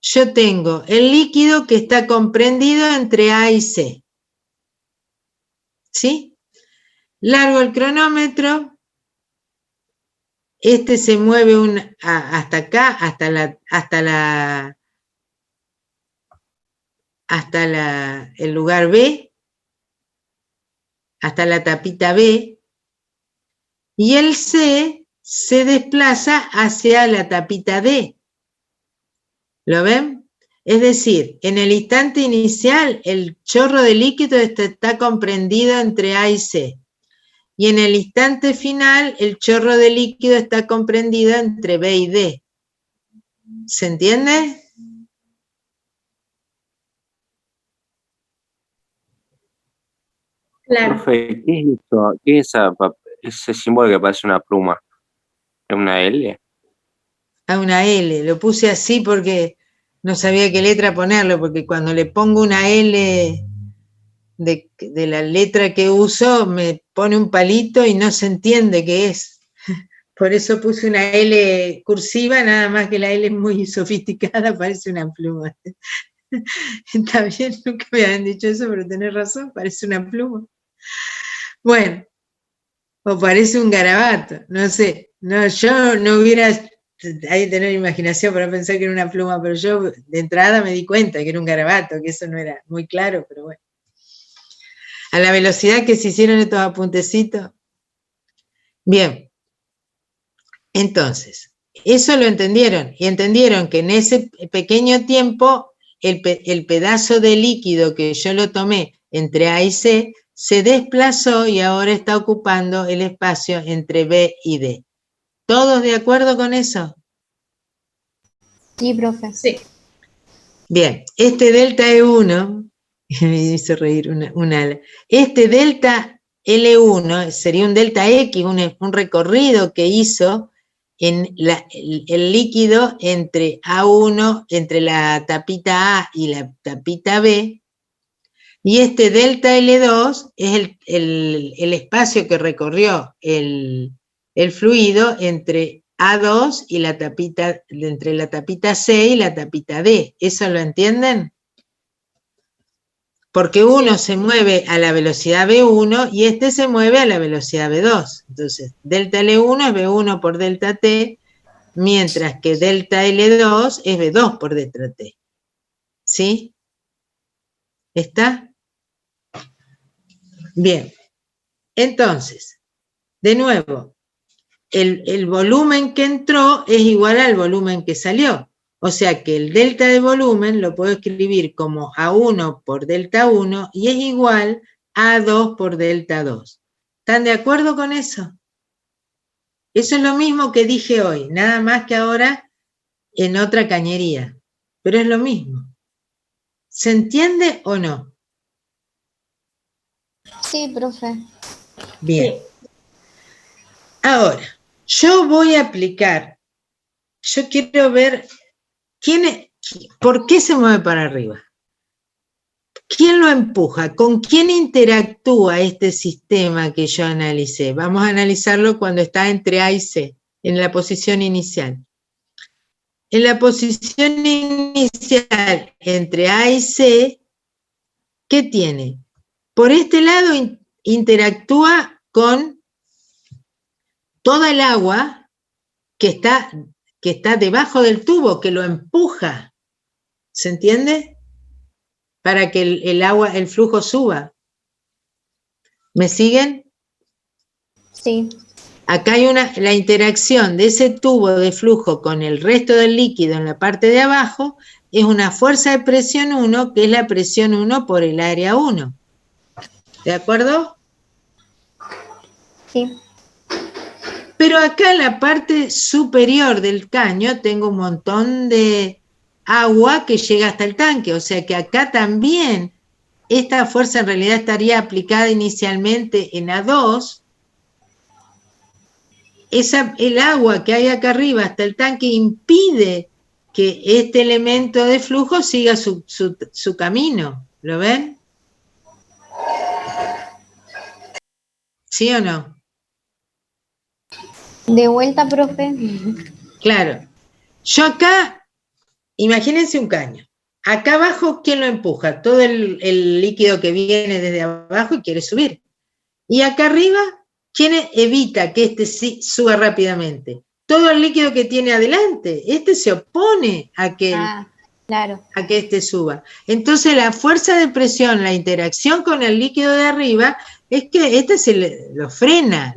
yo tengo el líquido que está comprendido entre A y C. ¿Sí? Largo el cronómetro. Este se mueve hasta acá, hasta el lugar B, hasta la tapita B, y el C se desplaza hacia la tapita D. ¿Lo ven? Es decir, en el instante inicial, el chorro de líquido está comprendido entre A y C. Y en el instante final, el chorro de líquido está comprendido entre B y D. ¿Se entiende? Claro. Profe, ¿qué es eso? ¿Qué es ese símbolo que parece una pluma? ¿Es una L? A una L. Lo puse así porque no sabía qué letra ponerlo, porque cuando le pongo una L de la letra que uso, me pone un palito y no se entiende qué es. Por eso puse una L cursiva, nada más que la L es muy sofisticada, parece una pluma. Está bien, nunca me habían dicho eso, pero tenés razón, parece una pluma. Bueno, o parece un garabato, no sé. No, yo no hubiera, hay que tener imaginación para pensar que era una pluma, pero yo de entrada me di cuenta que era un garabato, que eso no era muy claro, pero bueno. A la velocidad que se hicieron estos apuntecitos. Bien. Entonces, eso lo entendieron, y entendieron que en ese pequeño tiempo el pedazo de líquido que yo lo tomé entre A y C se desplazó y ahora está ocupando el espacio entre B y D. ¿Todos de acuerdo con eso? Sí, profe. Sí. Bien, este delta E1, me hizo reír este delta L1 sería un delta X, un recorrido que hizo en el líquido entre A1, entre la tapita A y la tapita B, y este delta L2 es el espacio que recorrió el fluido entre A2 y entre la tapita C y la tapita D. ¿Eso lo entienden? Porque uno se mueve a la velocidad V1 y este se mueve a la velocidad V2. Entonces, delta L1 es V1 por delta T, mientras que delta L2 es V2 por delta T. ¿Sí? ¿Está? Bien. Entonces, de nuevo, el volumen que entró es igual al volumen que salió. O sea que el delta de volumen lo puedo escribir como A1 por delta 1 y es igual a A2 por delta 2. ¿Están de acuerdo con eso? Eso es lo mismo que dije hoy, nada más que ahora en otra cañería. Pero es lo mismo. ¿Se entiende o no? Sí, profe. Bien. Ahora, yo voy a aplicar, yo quiero ver ¿por qué se mueve para arriba? ¿Quién lo empuja? ¿Con quién interactúa este sistema que yo analicé? Vamos a analizarlo cuando está entre A y C, en la posición inicial. En la posición inicial entre A y C, ¿qué tiene? Por este lado interactúa con toda el agua que está debajo del tubo, que lo empuja. ¿Se entiende? Para que el flujo suba. ¿Me siguen? Sí. Acá hay la interacción de ese tubo de flujo con el resto del líquido en la parte de abajo, es una fuerza de presión 1, que es la presión 1 por el área 1. ¿De acuerdo? Sí. Pero acá en la parte superior del caño tengo un montón de agua que llega hasta el tanque, o sea que acá también esta fuerza en realidad estaría aplicada inicialmente en A2. El agua que hay acá arriba hasta el tanque impide que este elemento de flujo siga su camino. ¿Lo ven? ¿Sí o no? De vuelta, profe. Claro. Yo acá imagínense un caño. Acá abajo, ¿quién lo empuja? Todo el líquido que viene desde abajo y quiere subir. Y acá arriba, ¿quién evita que este suba rápidamente? Todo el líquido que tiene adelante. Este se opone a que, claro, a que este suba. Entonces la fuerza de presión, la interacción con el líquido de arriba, es que este lo frena,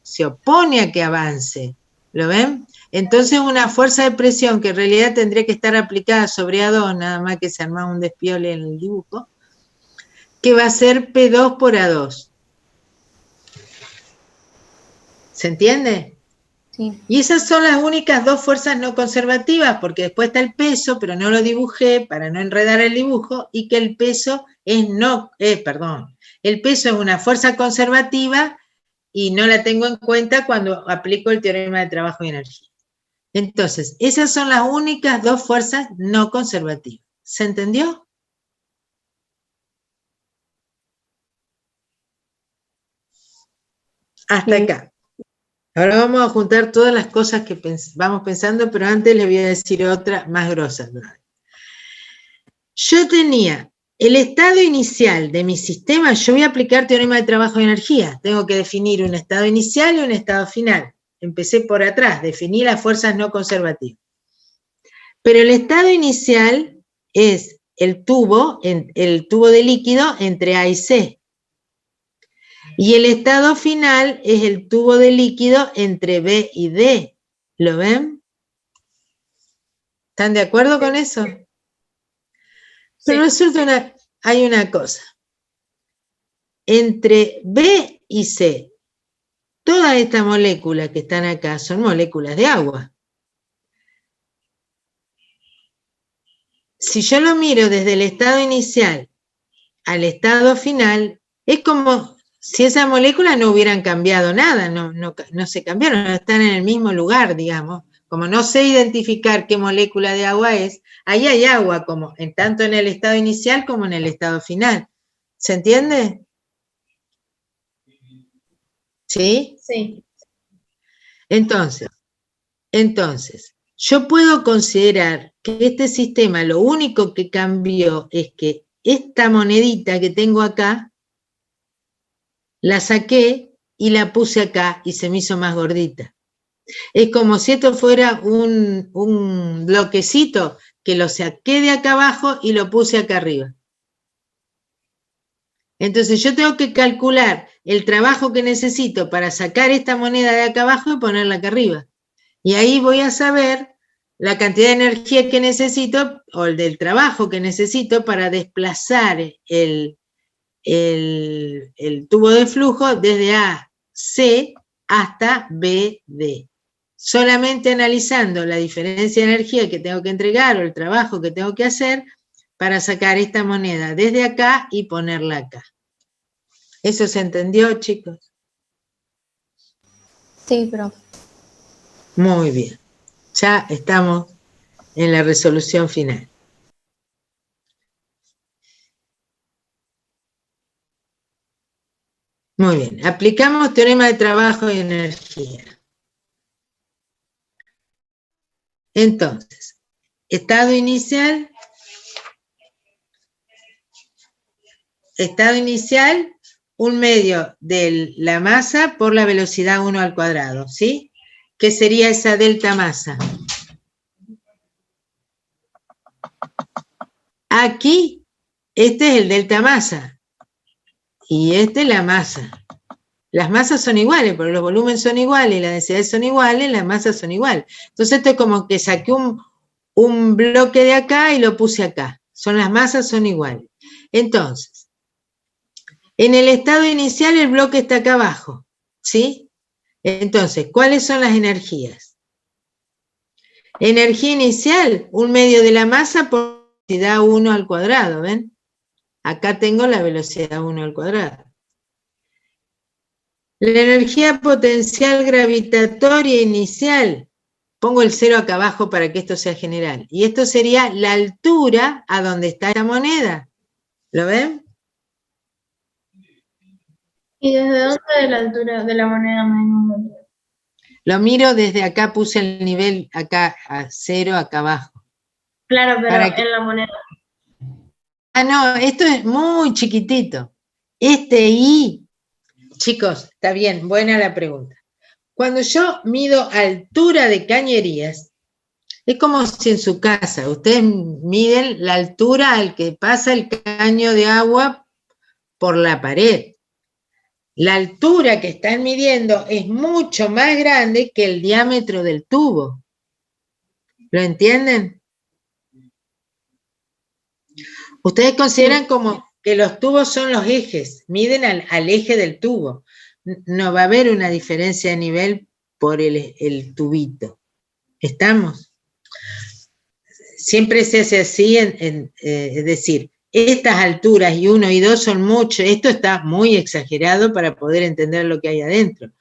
se opone a que avance. ¿Lo ven? Entonces una fuerza de presión que en realidad tendría que estar aplicada sobre A2, nada más que se arma un despiole en el dibujo, que va a ser P2 por A2. ¿Se entiende? sí. Y esas son las únicas dos fuerzas no conservativas, porque después está el peso, pero no lo dibujé para no enredar el dibujo, y que el peso el peso es una fuerza conservativa y no la tengo en cuenta cuando aplico el teorema de trabajo y energía. Entonces, esas son las únicas dos fuerzas no conservativas. ¿Se entendió? Hasta acá. Ahora vamos a juntar todas las cosas que vamos pensando, pero antes les voy a decir otra más grosa. Yo tenía el estado inicial de mi sistema, yo voy a aplicar teorema de trabajo y energía. Tengo que definir un estado inicial y un estado final. Empecé por atrás, definí las fuerzas no conservativas. Pero el estado inicial es el tubo de líquido entre A y C. Y el estado final es el tubo de líquido entre B y D. ¿Lo ven? ¿Están de acuerdo con eso? Pero resulta hay una cosa. Entre B y C, todas estas moléculas que están acá son moléculas de agua. Si yo lo miro desde el estado inicial al estado final, es como si esas moléculas no hubieran cambiado nada, no se cambiaron, están en el mismo lugar, digamos. Como no sé identificar qué molécula de agua es, ahí hay agua, tanto en el estado inicial como en el estado final. ¿Se entiende? ¿Sí? Sí. Entonces, yo puedo considerar que este sistema lo único que cambió es que esta monedita que tengo acá, la saqué y la puse acá y se me hizo más gordita. Es como si esto fuera un bloquecito que lo saqué de acá abajo y lo puse acá arriba. Entonces yo tengo que calcular el trabajo que necesito para sacar esta moneda de acá abajo y ponerla acá arriba. Y ahí voy a saber la cantidad de energía que necesito o el del trabajo que necesito para desplazar el tubo de flujo desde AC hasta BD. Solamente analizando la diferencia de energía que tengo que entregar o el trabajo que tengo que hacer para sacar esta moneda desde acá y ponerla acá. ¿Eso se entendió, chicos? Sí, profe. Muy bien. Ya estamos en la resolución final. Muy bien. Aplicamos teorema de trabajo y energía. Entonces, estado inicial, un medio de la masa por la velocidad 1 al cuadrado, ¿sí? ¿Qué sería esa delta masa? Aquí, este es el delta masa, y este es la masa. Las masas son iguales, porque los volúmenes son iguales, las densidades son iguales, las masas son iguales. Entonces esto es como que saqué un bloque de acá y lo puse acá. Las masas son iguales. Entonces, en el estado inicial el bloque está acá abajo, ¿sí? Entonces, ¿cuáles son las energías? Energía inicial, un medio de la masa por velocidad 1 al cuadrado, ¿ven? Acá tengo la velocidad 1 al cuadrado. La energía potencial gravitatoria inicial, pongo el 0 acá abajo para que esto sea general, y esto sería la altura a donde está esta moneda. ¿Lo ven? ¿Y desde dónde de la altura de la moneda menos? Lo miro desde acá, puse el nivel acá a 0 acá abajo. Claro, pero ¿Para qué? en la moneda. Ah, no, esto es muy chiquitito. Este I, chicos, está bien, buena la pregunta. Cuando yo mido altura de cañerías, es como si en su casa ustedes miden la altura al que pasa el caño de agua por la pared. La altura que están midiendo es mucho más grande que el diámetro del tubo. ¿Lo entienden? Ustedes consideran como que los tubos son los ejes, miden al eje del tubo. No va a haber una diferencia de nivel por el tubito. ¿Estamos? Siempre se hace así, es decir, estas alturas y 1 y 2 son mucho, esto está muy exagerado para poder entender lo que hay adentro.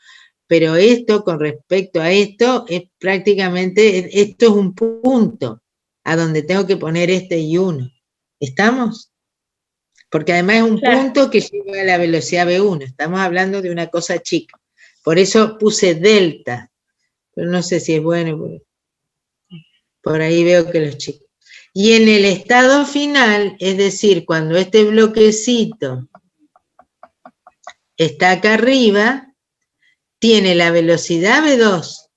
Pero esto, con respecto a esto, es prácticamente, esto es un punto a donde tengo que poner este y 1. ¿Estamos? Porque además es un punto que lleva a la velocidad V1. Estamos hablando de una cosa chica. Por eso puse delta. Pero no sé si es bueno, porque por ahí veo que los chicos. Y en el estado final, es decir, cuando este bloquecito está acá arriba, tiene la velocidad V2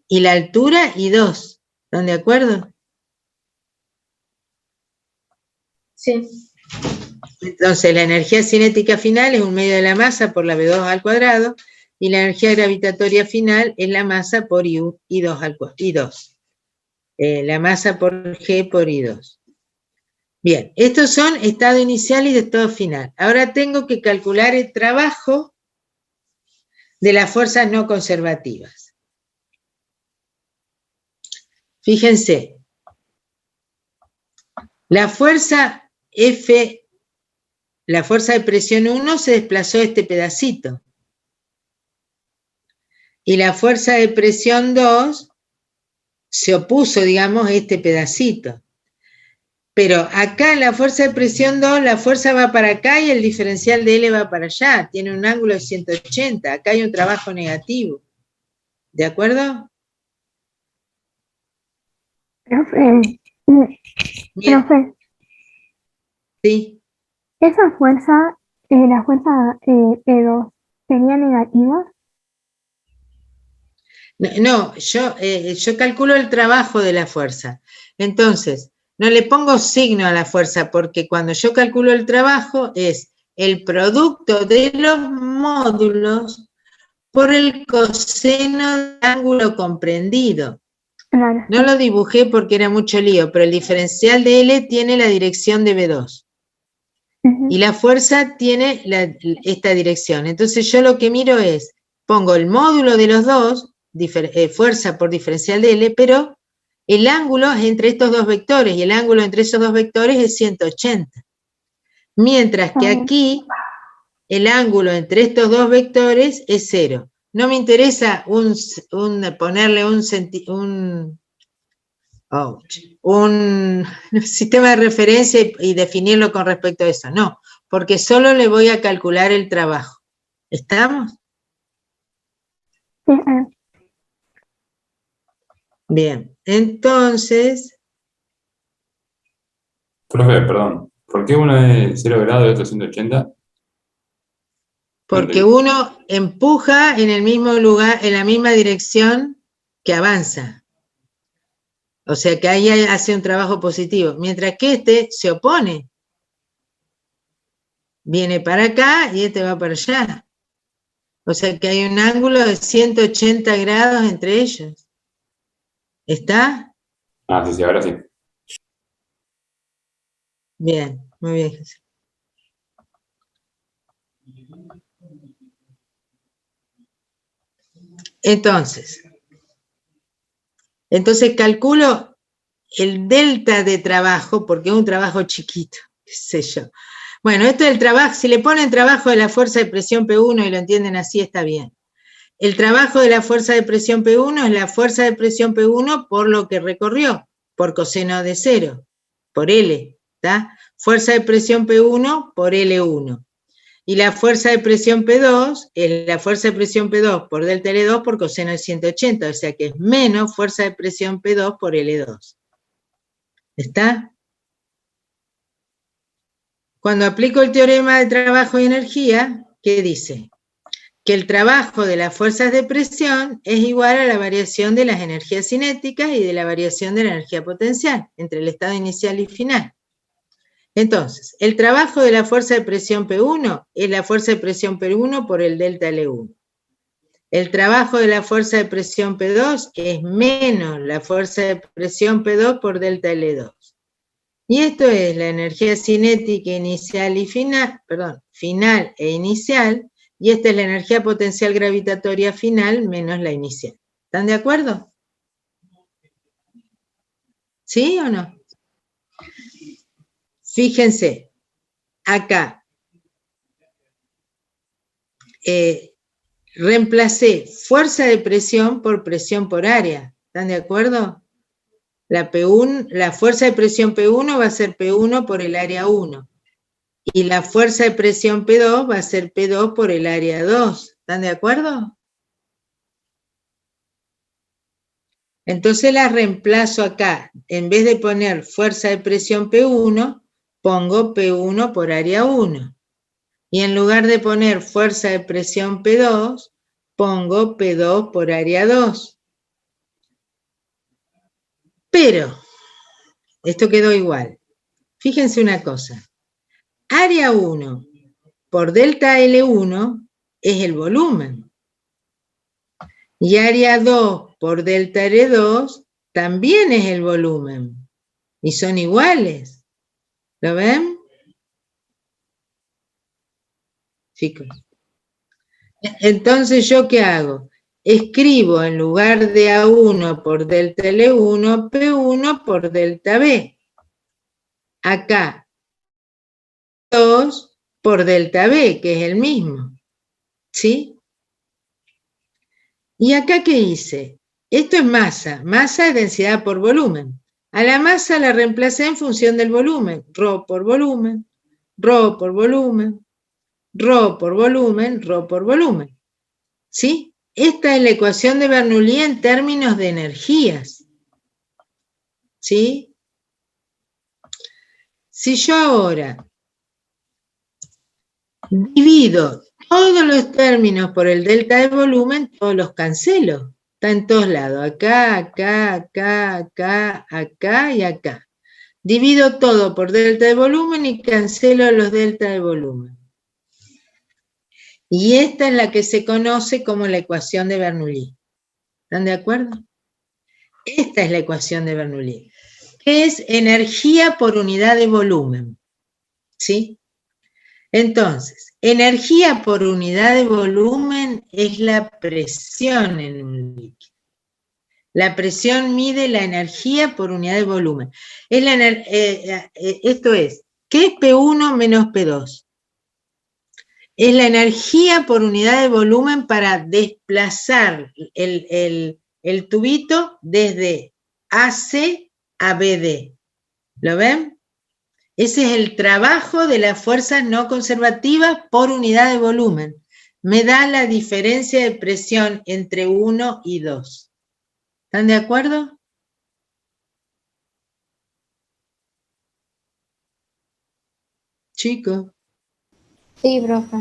y la altura I2. ¿Están de acuerdo? Sí. Entonces, la energía cinética final es un medio de la masa por la V2 al cuadrado, y la energía gravitatoria final es la masa por I2 al cuadrado. I2. La masa por G por I2. Bien, estos son estado inicial y estado final. Ahora tengo que calcular el trabajo de las fuerzas no conservativas. Fíjense, la fuerza F, la fuerza de presión 1 se desplazó este pedacito. Y la fuerza de presión 2 se opuso, digamos, a este pedacito. Pero acá en la fuerza de presión 2, la fuerza va para acá y el diferencial de L va para allá. Tiene un ángulo de 180. Acá hay un trabajo negativo. ¿De acuerdo? Profe, Sí. ¿Esa fuerza, la fuerza P2, sería negativa? No, yo calculo el trabajo de la fuerza. Entonces, no le pongo signo a la fuerza, porque cuando yo calculo el trabajo es el producto de los módulos por el coseno del ángulo comprendido. Claro. No lo dibujé porque era mucho lío, pero el diferencial de L tiene la dirección de V2. Y la fuerza tiene esta dirección. Entonces yo lo que miro es, pongo el módulo de los dos, fuerza por diferencial de L, pero el ángulo es entre estos dos vectores, y el ángulo entre esos dos vectores es 180. Mientras que aquí, el ángulo entre estos dos vectores es 0. No me interesa ponerle un sistema de referencia y definirlo con respecto a eso. No, porque solo le voy a calcular el trabajo. ¿Estamos? Sí. Bien, entonces... Profe, perdón, ¿por qué uno es 0 grados y otro 180? Porque uno empuja en el mismo lugar, en la misma dirección que avanza. O sea que ahí hace un trabajo positivo. Mientras que este se opone. Viene para acá y este va para allá. O sea que hay un ángulo de 180 grados entre ellos. ¿Está? Ah, sí, ahora sí. Bien, muy bien, Jesús. Entonces calculo el delta de trabajo, porque es un trabajo chiquito, qué sé yo. Bueno, esto es el trabajo, si le ponen trabajo de la fuerza de presión P1 y lo entienden así, está bien. El trabajo de la fuerza de presión P1 es la fuerza de presión P1 por lo que recorrió, por coseno de 0, por L, ¿está? Fuerza de presión P1 por L1. Y la fuerza de presión P2 es la fuerza de presión P2 por delta L2 por coseno de 180, o sea que es menos fuerza de presión P2 por L2. ¿Está? Cuando aplico el teorema de trabajo y energía, ¿qué dice? Que el trabajo de las fuerzas de presión es igual a la variación de las energías cinéticas y de la variación de la energía potencial entre el estado inicial y final. Entonces, el trabajo de la fuerza de presión P1 es la fuerza de presión P1 por el delta L1. El trabajo de la fuerza de presión P2 es menos la fuerza de presión P2 por delta L2. Y esto es la energía cinética inicial y final, perdón, final e inicial, y esta es la energía potencial gravitatoria final menos la inicial. ¿Están de acuerdo? ¿Sí o no? Fíjense, acá reemplacé fuerza de presión por presión por área. ¿Están de acuerdo? La fuerza de presión P1 va a ser P1 por el área 1. Y la fuerza de presión P2 va a ser P2 por el área 2. ¿Están de acuerdo? Entonces la reemplazo acá. En vez de poner fuerza de presión P1, pongo P1 por área 1. Y en lugar de poner fuerza de presión P2, pongo P2 por área 2. Pero, esto quedó igual. Fíjense una cosa. Área 1 por delta L1 es el volumen. Y área 2 por delta L2 también es el volumen. Y son iguales. ¿Lo ven? Chicos. Entonces, ¿yo qué hago? Escribo en lugar de A1 por delta L1, P1 por delta B. Acá, 2 por delta B, que es el mismo. ¿Sí? ¿Y acá qué hice? Esto es masa. Masa es densidad por volumen. A la masa la reemplacé en función del volumen. Rho por volumen, Rho por volumen, Rho por volumen, Rho por volumen. ¿Sí? Esta es la ecuación de Bernoulli en términos de energías. ¿Sí? Si yo ahora divido todos los términos por el delta de volumen, todos los cancelo. Está en todos lados. Acá, acá, acá, acá, acá y acá. Divido todo por delta de volumen y cancelo los delta de volumen. Y esta es la que se conoce como la ecuación de Bernoulli. ¿Están de acuerdo? Esta es la ecuación de Bernoulli, que es energía por unidad de volumen. ¿Sí? Entonces, energía por unidad de volumen es la presión en un líquido. La presión mide la energía por unidad de volumen. Esto es, ¿qué es P1 menos P2? Es la energía por unidad de volumen para desplazar el tubito desde AC a BD. ¿Lo ven? Ese es el trabajo de las fuerzas no conservativas por unidad de volumen. Me da la diferencia de presión entre 1 y 2. ¿Están de acuerdo? Chicos. Sí, profe.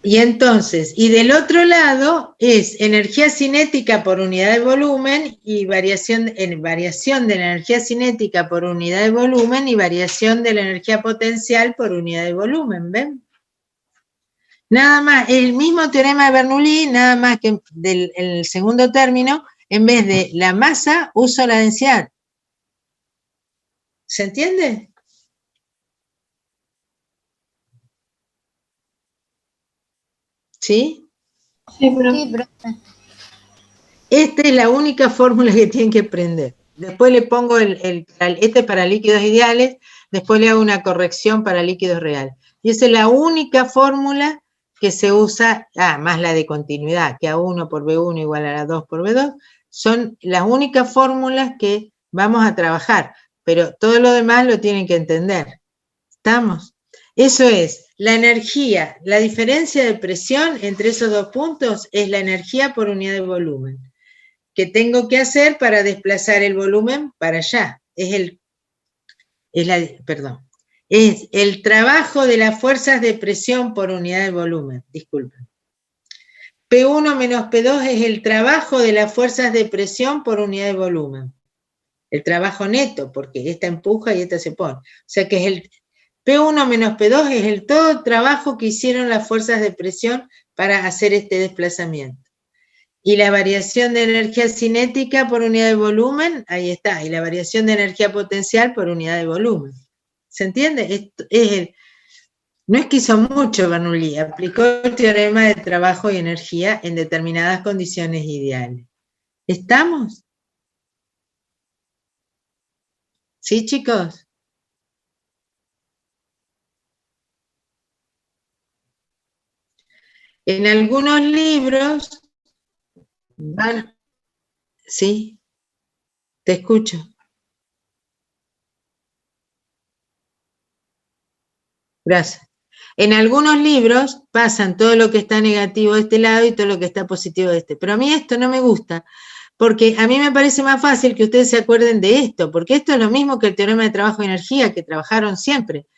Y entonces, y del otro lado es energía cinética por unidad de volumen y variación de la energía cinética por unidad de volumen y variación de la energía potencial por unidad de volumen, ¿ven? Nada más, el mismo teorema de Bernoulli, nada más que en el segundo término, en vez de la masa, uso la densidad. ¿Se entiende? ¿Sí? Sí, profe. Esta es la única fórmula que tienen que aprender. Después le pongo este para líquidos ideales, después le hago una corrección para líquidos reales. Y esa es la única fórmula que se usa, más la de continuidad, que A1 por B1 igual a A2 por B2, son las únicas fórmulas que vamos a trabajar, pero todo lo demás lo tienen que entender. ¿Estamos? Eso es, la energía, la diferencia de presión entre esos dos puntos es la energía por unidad de volumen. ¿Qué tengo que hacer para desplazar el volumen para allá? Es es el trabajo de las fuerzas de presión por unidad de volumen, disculpen. P1 menos P2 es el trabajo de las fuerzas de presión por unidad de volumen. El trabajo neto, porque esta empuja y esta se pone. O sea que es el P1 menos P2 es el todo trabajo que hicieron las fuerzas de presión para hacer este desplazamiento. Y la variación de energía cinética por unidad de volumen, ahí está. Y la variación de energía potencial por unidad de volumen. ¿Se entiende? No es que hizo mucho Bernoulli, aplicó el teorema de trabajo y energía en determinadas condiciones ideales. ¿Estamos? ¿Sí, chicos? En algunos libros ¿sí? Te escucho. Gracias. En algunos libros pasan todo lo que está negativo de este lado y todo lo que está positivo de este. Pero a mí esto no me gusta, porque a mí me parece más fácil que ustedes se acuerden de esto, porque esto es lo mismo que el teorema de trabajo y energía, que trabajaron siempre.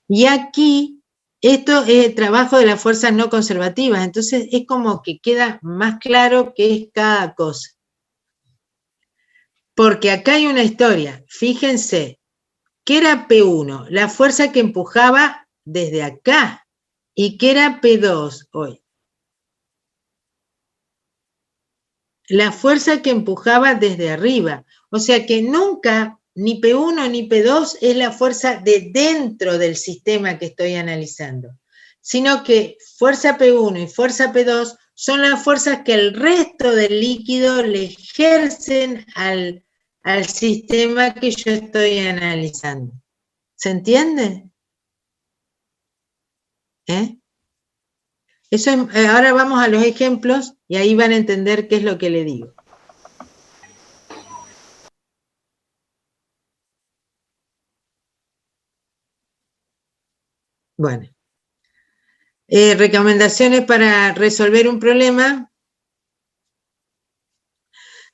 Y aquí, esto es el trabajo de las fuerzas no conservativas, entonces es como que queda más claro qué es cada cosa. Porque acá hay una historia, fíjense, ¿qué era P1? La fuerza que empujaba desde acá. ¿Y qué era P2 hoy? La fuerza que empujaba desde arriba. O sea que nunca, ni P1 ni P2 es la fuerza de dentro del sistema que estoy analizando, sino que fuerza P1 y fuerza P2 son las fuerzas que el resto del líquido le ejercen al sistema que yo estoy analizando. ¿Se entiende? Eso es, ahora vamos a los ejemplos y ahí van a entender qué es lo que le digo. Bueno. Recomendaciones para resolver un problema.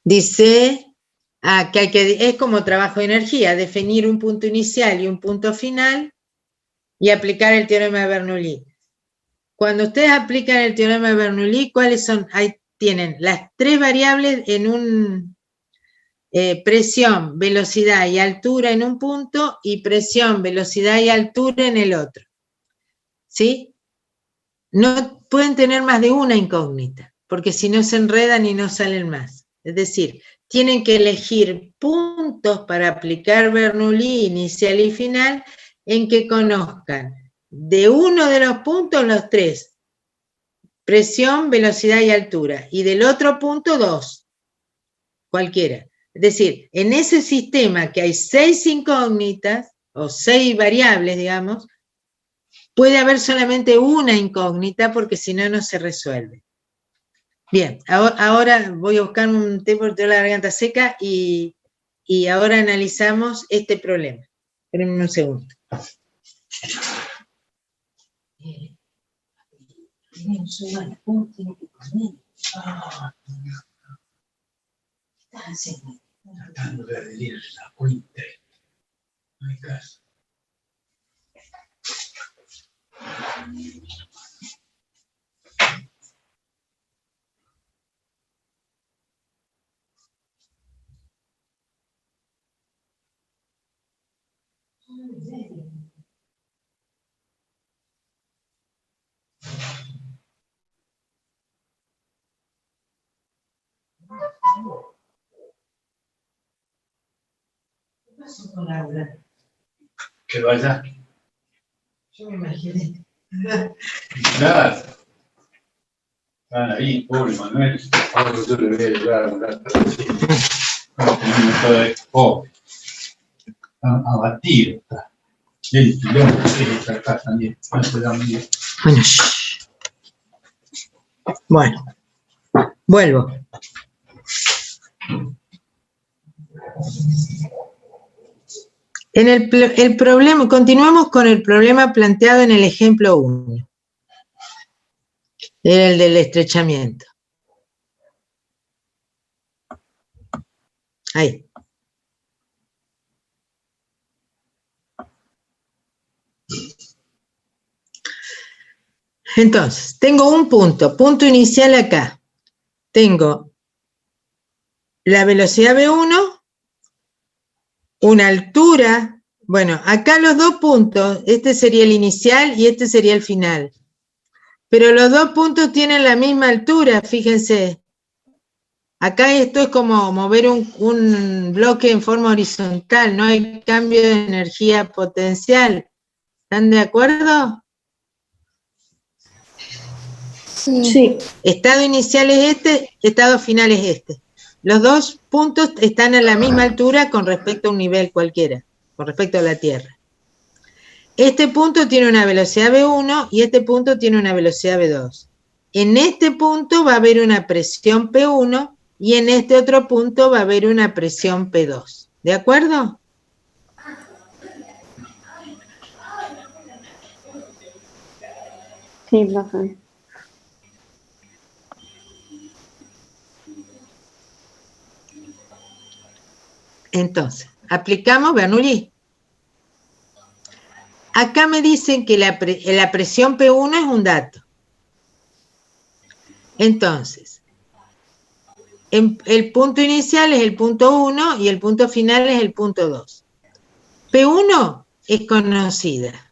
Dice que es como trabajo de energía, definir un punto inicial y un punto final y aplicar el teorema de Bernoulli. Cuando ustedes aplican el teorema de Bernoulli, ¿cuáles son? Ahí tienen las tres variables en un presión, velocidad y altura en un punto y presión, velocidad y altura en el otro. ¿Sí? No pueden tener más de una incógnita, porque si no se enredan y no salen más. Es decir, tienen que elegir puntos para aplicar Bernoulli inicial y final en que conozcan de uno de los puntos los tres, presión, velocidad y altura, y del otro punto dos, cualquiera. Es decir, en ese sistema que hay 6 incógnitas, o 6 variables, digamos, puede haber solamente una incógnita porque si no, no se resuelve. Bien, ahora voy a buscar un té porque tengo la garganta seca y ahora analizamos este problema. Espérenme un segundo. Tratando de adherir la fuente. No hay caso. ¿Qué pasó con Laura? Que vaya. Yo me imaginé. Claro. Están ahí, pobre Manuel. Ahora yo le voy a llevar a un gato así. Todo esto pobre. Están abatidos. El quilombo que está acá también. No se da bien. Bueno, bueno, vuelvo. En el problema, continuamos con el problema planteado en el ejemplo 1. Era el del estrechamiento. Ahí. Entonces, tengo un punto inicial acá. Tengo la velocidad V1, una altura, bueno, acá los dos puntos, este sería el inicial y este sería el final. Pero los dos puntos tienen la misma altura, fíjense. Acá esto es como mover un bloque en forma horizontal, no hay cambio de energía potencial. ¿Están de acuerdo? Sí. Estado inicial es este, estado final es este. Los dos puntos están a la misma altura con respecto a un nivel cualquiera, con respecto a la Tierra. Este punto tiene una velocidad V1 y este punto tiene una velocidad V2. En este punto va a haber una presión P1 y en este otro punto va a haber una presión P2. ¿De acuerdo? Sí, profe. Entonces, aplicamos Bernoulli. Acá me dicen que la presión P1 es un dato. Entonces, el punto inicial es el punto 1 y el punto final es el punto 2. P1 es conocida.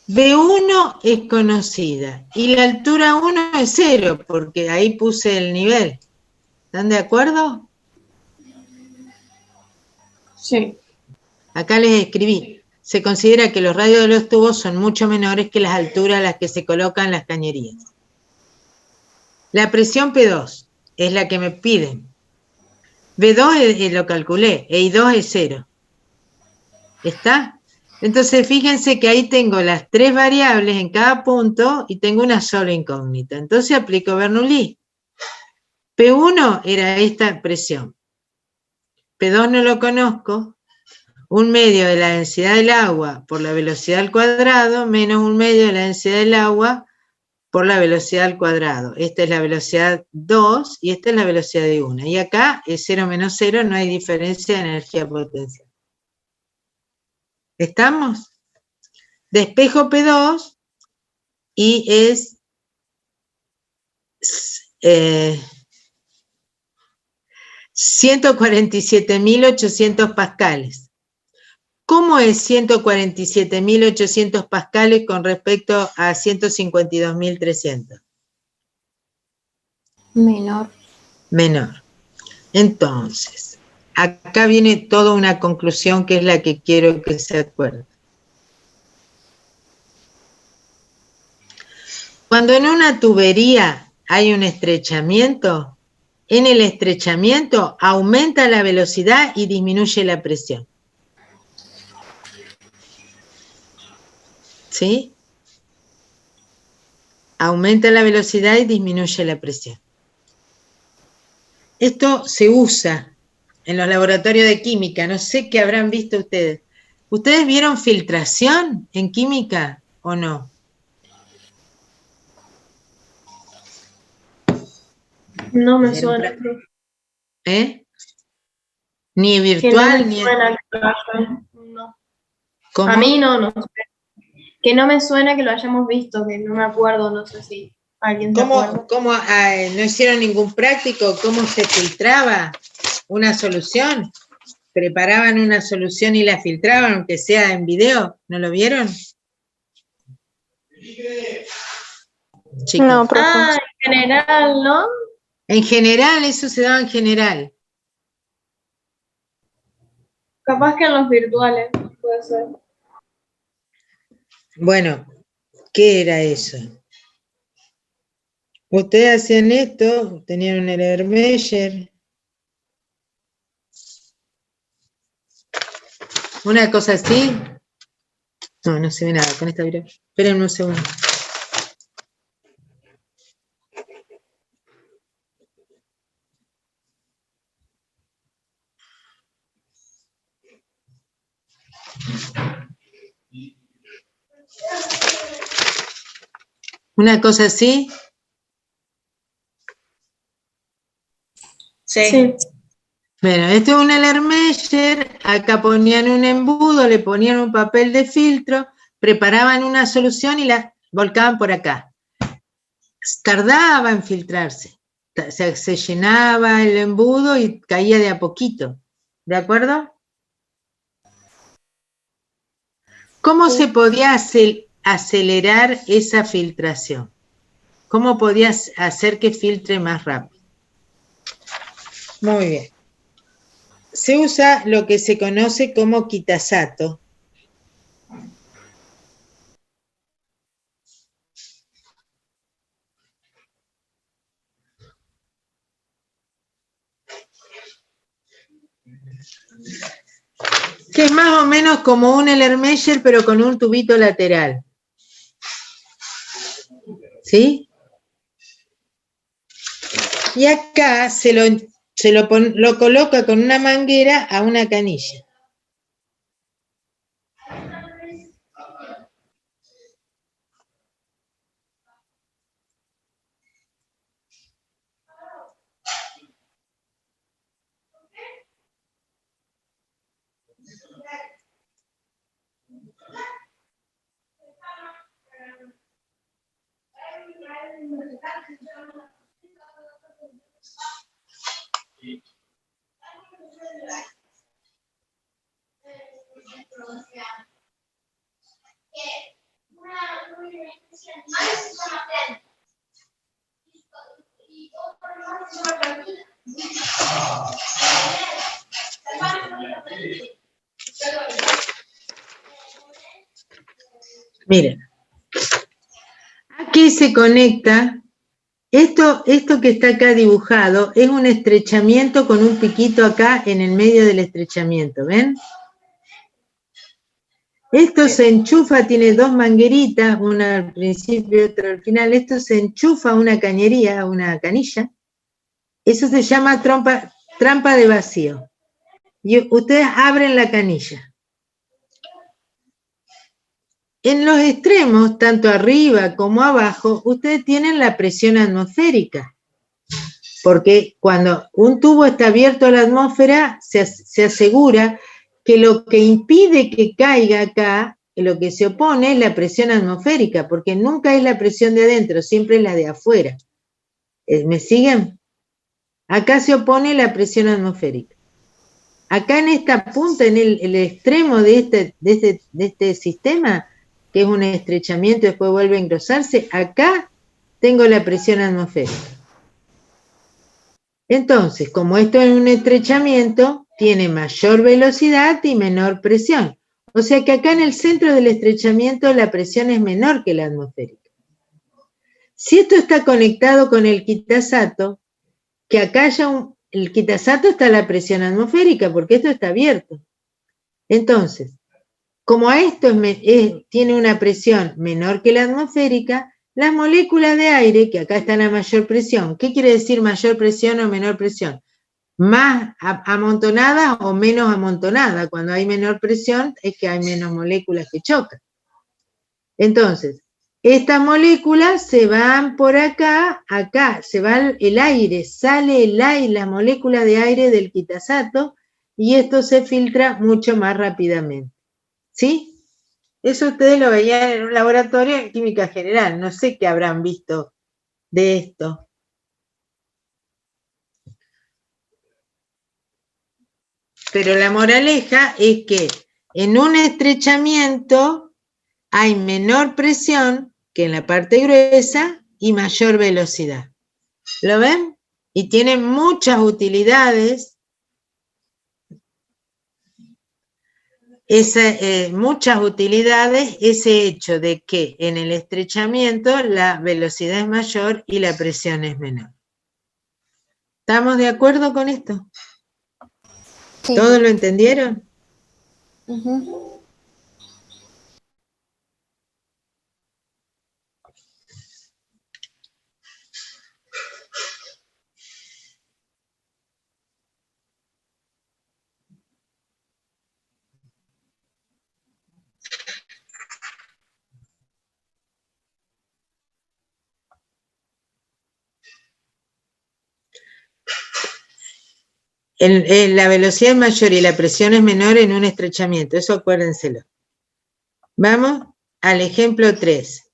B1 es conocida. Y la altura 1 es 0, porque ahí puse el nivel. ¿Están de acuerdo? Sí. Acá les escribí. Se considera que los radios de los tubos son mucho menores que las alturas a las que se colocan las cañerías. La presión P2 es la que me piden. B2 lo calculé, e I2 es 0. ¿Está? Entonces fíjense que ahí tengo las tres variables en cada punto y tengo una sola incógnita. Entonces aplico Bernoulli. P1 era esta presión. P2 no lo conozco. 1/2 de la densidad del agua por la velocidad al cuadrado menos 1/2 de la densidad del agua por la velocidad al cuadrado. Esta es la velocidad 2 y esta es la velocidad de 1. Y acá es 0 menos 0, no hay diferencia de energía potencial. ¿Estamos? Despejo P2 y es 147.800 pascales. ¿Cómo es 147.800 pascales con respecto a 152.300? Menor. Menor. Entonces, acá viene toda una conclusión que es la que quiero que se acuerden. Cuando en una tubería hay un estrechamiento, en el estrechamiento aumenta la velocidad y disminuye la presión. ¿Sí? Aumenta la velocidad y disminuye la presión. Esto se usa en los laboratorios de química, no sé qué habrán visto ustedes. ¿Ustedes vieron filtración en química o no? No me suena. ¿Eh? Ni virtual, ni... No. ¿Cómo? A mí no. Que no me suena que lo hayamos visto, que no me acuerdo, no sé si alguien se acuerda. ¿Cómo no hicieron ningún práctico? ¿Cómo se filtraba una solución? ¿Preparaban una solución y la filtraban, aunque sea en video? ¿No lo vieron? Chicos. No, profe. En general, ¿no? En general, eso se daba en general. Capaz que en los virtuales, puede ser. Bueno, ¿qué era eso? Ustedes hacían esto, tenían un Erlenmeyer. Una cosa así. No, no se ve nada con esta virus. Espérenme un segundo. Una cosa así. Sí. Bueno, este es un Erlenmeyer, acá ponían un embudo, le ponían un papel de filtro, preparaban una solución y la volcaban por acá. tardaba en filtrarse. Se llenaba el embudo y caía de a poquito. ¿De acuerdo? ¿Cómo se podía acelerar esa filtración? ¿Cómo podías hacer que filtre más rápido? Muy bien. Se usa lo que se conoce como Kitasato. Que es más o menos como un Erlenmeyer, pero con un tubito lateral. ¿Sí? Y acá lo coloca con una manguera a una canilla. Miren, aquí se conecta, esto que está acá dibujado es un estrechamiento con un piquito acá en el medio del estrechamiento, ¿ven? Esto se enchufa, tiene dos mangueritas, una al principio y otra al final, esto se enchufa a una cañería, a una canilla, eso se llama trampa de vacío, y ustedes abren la canilla. En los extremos, tanto arriba como abajo, ustedes tienen la presión atmosférica, porque cuando un tubo está abierto a la atmósfera, se asegura que lo que impide que caiga acá, lo que se opone es la presión atmosférica, porque nunca es la presión de adentro, siempre es la de afuera. ¿Me siguen? Acá se opone la presión atmosférica. Acá en esta punta, en el extremo de este sistema, que es un estrechamiento y después vuelve a engrosarse, acá tengo la presión atmosférica. Entonces, como esto es un estrechamiento, tiene mayor velocidad y menor presión. O sea que acá en el centro del estrechamiento la presión es menor que la atmosférica. Si esto está conectado con el Kitasato, que acá haya el Kitasato está la presión atmosférica, porque esto está abierto. Entonces, como a esto tiene una presión menor que la atmosférica, las moléculas de aire, que acá están a mayor presión, ¿qué quiere decir mayor presión o menor presión? Más amontonada o menos amontonada. Cuando hay menor presión es que hay menos moléculas que chocan. Entonces, estas moléculas se van por acá, se va el aire, sale el aire, la molécula de aire del Kitasato, y esto se filtra mucho más rápidamente. ¿Sí? Eso ustedes lo veían en un laboratorio de química general, no sé qué habrán visto de esto. Pero la moraleja es que en un estrechamiento hay menor presión que en la parte gruesa y mayor velocidad. ¿Lo ven? Y tiene muchas utilidades. Muchas utilidades ese hecho de que en el estrechamiento la velocidad es mayor y la presión es menor. ¿Estamos de acuerdo con esto? Sí. ¿Todos lo entendieron? Uh-huh. La velocidad es mayor y la presión es menor en un estrechamiento, eso acuérdenselo. Vamos al ejemplo 3.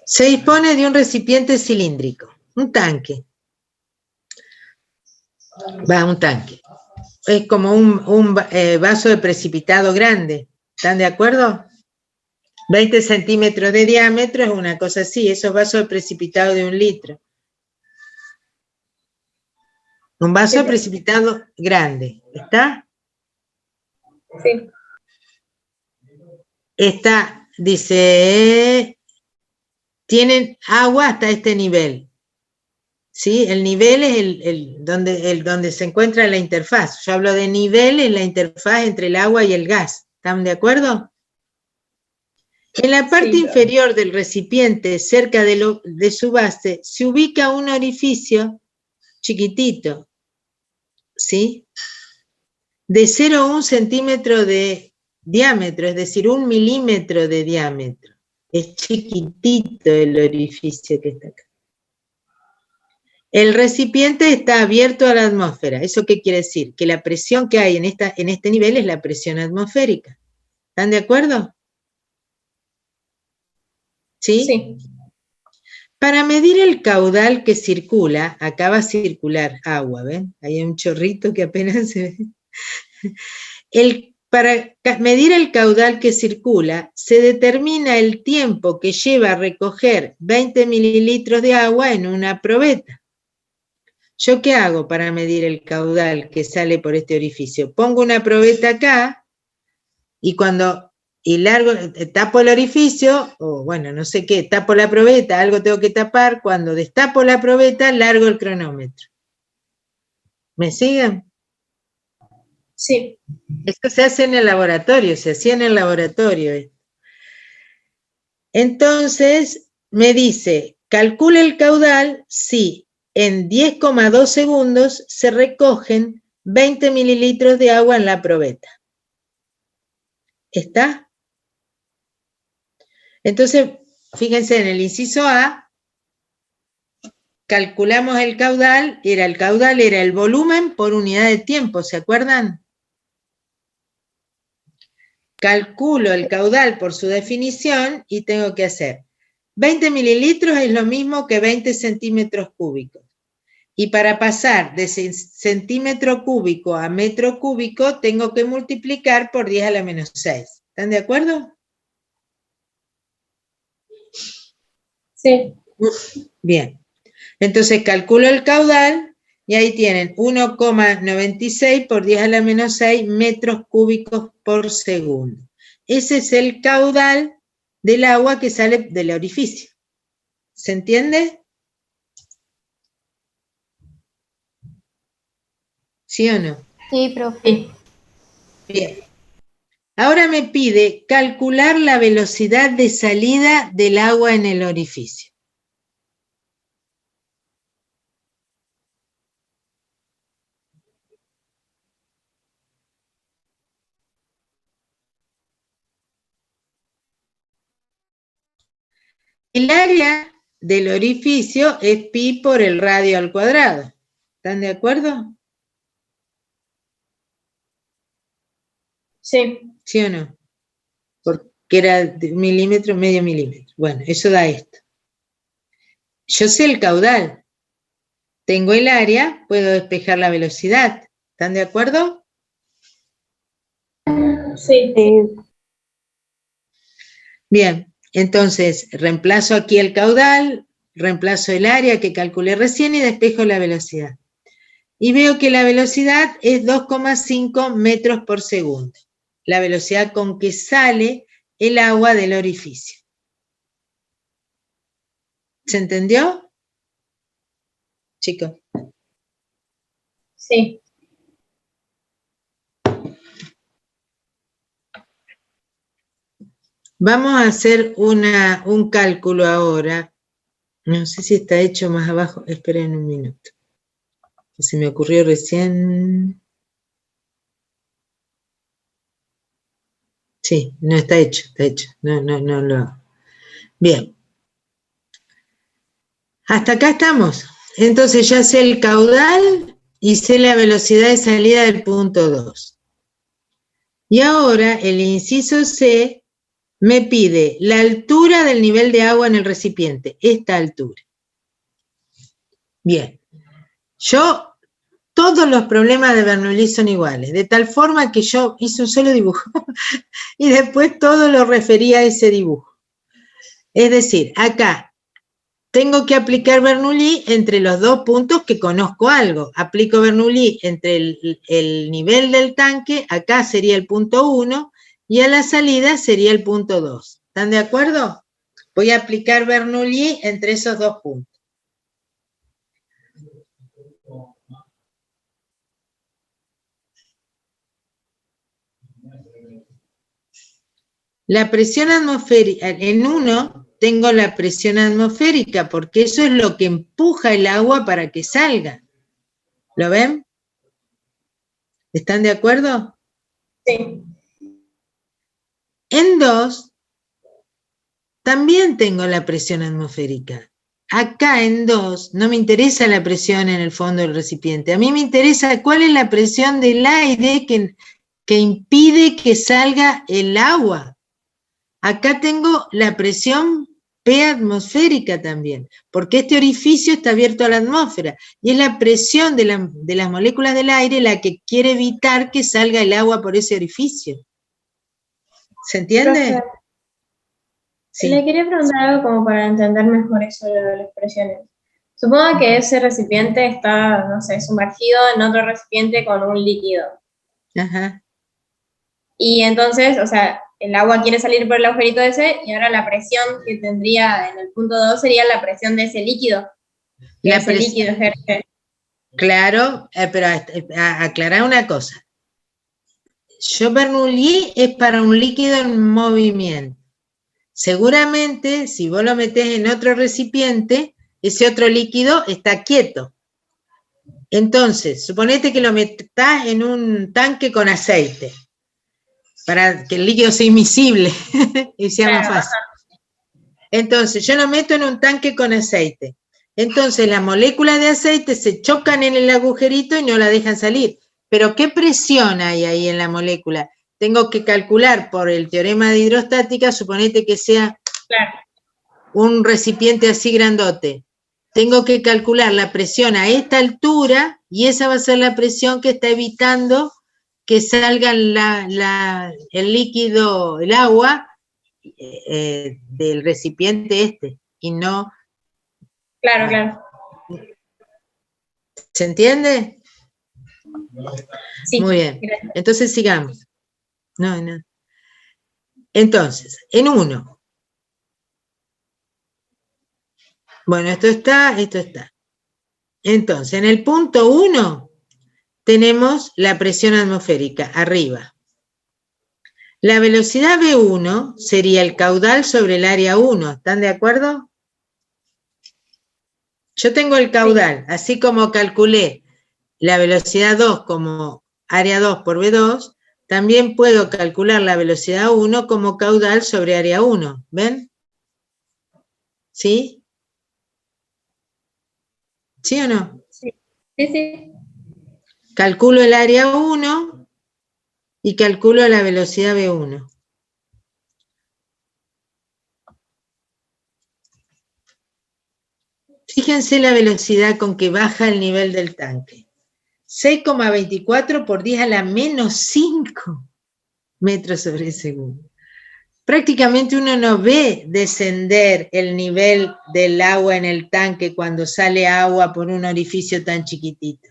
Se dispone de un recipiente cilíndrico, un tanque. Un tanque. Es como un vaso de precipitado grande. ¿Están de acuerdo? 20 centímetros de diámetro es una cosa así, esos vasos de precipitado de 1 litro. Un vaso de precipitado grande, ¿está? Sí. Está, dice, tienen agua hasta este nivel. ¿Sí? El nivel es donde se encuentra la interfaz. Yo hablo de nivel en la interfaz entre el agua y el gas. ¿Están de acuerdo? En la parte inferior del recipiente, cerca de su base, se ubica un orificio chiquitito, ¿sí? De 0,1 centímetro de diámetro, es decir, 1 milímetro de diámetro. Es chiquitito el orificio que está acá. El recipiente está abierto a la atmósfera. ¿Eso qué quiere decir? Que la presión que hay en este nivel es la presión atmosférica. ¿Están de acuerdo? ¿Sí? Sí. Para medir el caudal que circula, acá va a circular agua, ¿ven? Ahí hay un chorrito que apenas se ve. Para medir el caudal que circula, se determina el tiempo que lleva a recoger 20 mililitros de agua en una probeta. ¿Yo qué hago para medir el caudal que sale por este orificio? Pongo una probeta acá y tapo el orificio, o bueno, no sé qué, tapo la probeta, algo tengo que tapar, cuando destapo la probeta, largo el cronómetro. ¿Me siguen? Sí. Esto se hace en el laboratorio, se hacía en el laboratorio. Entonces, me dice, calcula el caudal si en 10,2 segundos se recogen 20 mililitros de agua en la probeta. ¿Está? Entonces, fíjense, en el inciso A, calculamos el caudal era el volumen por unidad de tiempo, ¿se acuerdan? Calculo el caudal por su definición y tengo que hacer 20 mililitros es lo mismo que 20 centímetros cúbicos. Y para pasar de centímetro cúbico a metro cúbico, tengo que multiplicar por 10 a la menos 6. ¿Están de acuerdo? Sí. Bien. Entonces calculo el caudal y ahí tienen 1,96 por 10 a la menos 6 metros cúbicos por segundo. Ese es el caudal del agua que sale del orificio. ¿Se entiende? ¿Sí o no? Sí, profe. Bien. Ahora me pide calcular la velocidad de salida del agua en el orificio. El área del orificio es pi por el radio al cuadrado. ¿Están de acuerdo? Sí. ¿Sí o no? Porque era de milímetro, medio milímetro. Bueno, eso da esto. Yo sé el caudal. Tengo el área, puedo despejar la velocidad. ¿Están de acuerdo? Sí. Bien, entonces reemplazo aquí el caudal, reemplazo el área que calculé recién y despejo la velocidad. Y veo que la velocidad es 2,5 metros por segundo. La velocidad con que sale el agua del orificio. ¿Se entendió? Chicos. Sí. Vamos a hacer un cálculo ahora. No sé si está hecho más abajo. Esperen un minuto. Se me ocurrió recién. Sí, no está hecho, está hecho. No lo. Bien. Hasta acá estamos. Entonces ya sé el caudal y sé la velocidad de salida del punto 2. Y ahora el inciso C me pide la altura del nivel de agua en el recipiente, esta altura. Bien, yo, todos los problemas de Bernoulli son iguales, de tal forma que yo hice un solo dibujo y después todo lo refería a ese dibujo. Es decir, acá tengo que aplicar Bernoulli entre los dos puntos que conozco algo. Aplico Bernoulli entre el nivel del tanque, acá sería el punto 1, y a la salida sería el punto 2. ¿Están de acuerdo? Voy a aplicar Bernoulli entre esos dos puntos. La presión atmosférica, en uno tengo la presión atmosférica, porque eso es lo que empuja el agua para que salga. ¿Lo ven? ¿Están de acuerdo? Sí. En 2, también tengo la presión atmosférica. Acá en 2, no me interesa la presión en el fondo del recipiente. A mí me interesa cuál es la presión del aire que impide que salga el agua. Acá tengo la presión P atmosférica también, porque este orificio está abierto a la atmósfera, y es la presión de las moléculas del aire la que quiere evitar que salga el agua por ese orificio. ¿Se entiende? Profe, sí. Le quería preguntar algo como para entender mejor eso de las presiones. Supongo que ese recipiente está, no sé, sumergido en otro recipiente con un líquido. Ajá. Y entonces, o sea, el agua quiere salir por el agujerito ese, y ahora la presión que tendría en el punto 2 sería la presión de ese líquido. Líquido ejerce. Claro, pero aclarar una cosa. Bernoulli es para un líquido en movimiento. Seguramente, si vos lo metés en otro recipiente, ese otro líquido está quieto. Entonces, suponete que lo metás en un tanque con aceite, para que el líquido sea invisible y sea más fácil. Entonces, yo lo meto en un tanque con aceite. Entonces, las moléculas de aceite se chocan en el agujerito y no la dejan salir. Pero, ¿qué presión hay ahí en la molécula? Tengo que calcular por el teorema de hidrostática, suponete que sea un recipiente así grandote. Tengo que calcular la presión a esta altura, y esa va a ser la presión que está evitando que salga el líquido, el agua, del recipiente este, y no... Claro, claro. ¿Se entiende? Sí. Muy bien. Gracias. Entonces sigamos. No. Entonces, en 1. Bueno, esto está. Entonces, en el punto 1 tenemos la presión atmosférica, arriba. La velocidad V1 sería el caudal sobre el área 1. ¿Están de acuerdo? Yo tengo el caudal, así como calculé la velocidad 2 como área 2 por V2, también puedo calcular la velocidad 1 como caudal sobre área 1. ¿Ven? ¿Sí? ¿Sí o no? Sí, sí. Calculo el área 1 y calculo la velocidad V1. Fíjense la velocidad con que baja el nivel del tanque. 6,24 por 10 a la menos 5 metros sobre segundo. Prácticamente uno no ve descender el nivel del agua en el tanque cuando sale agua por un orificio tan chiquitito.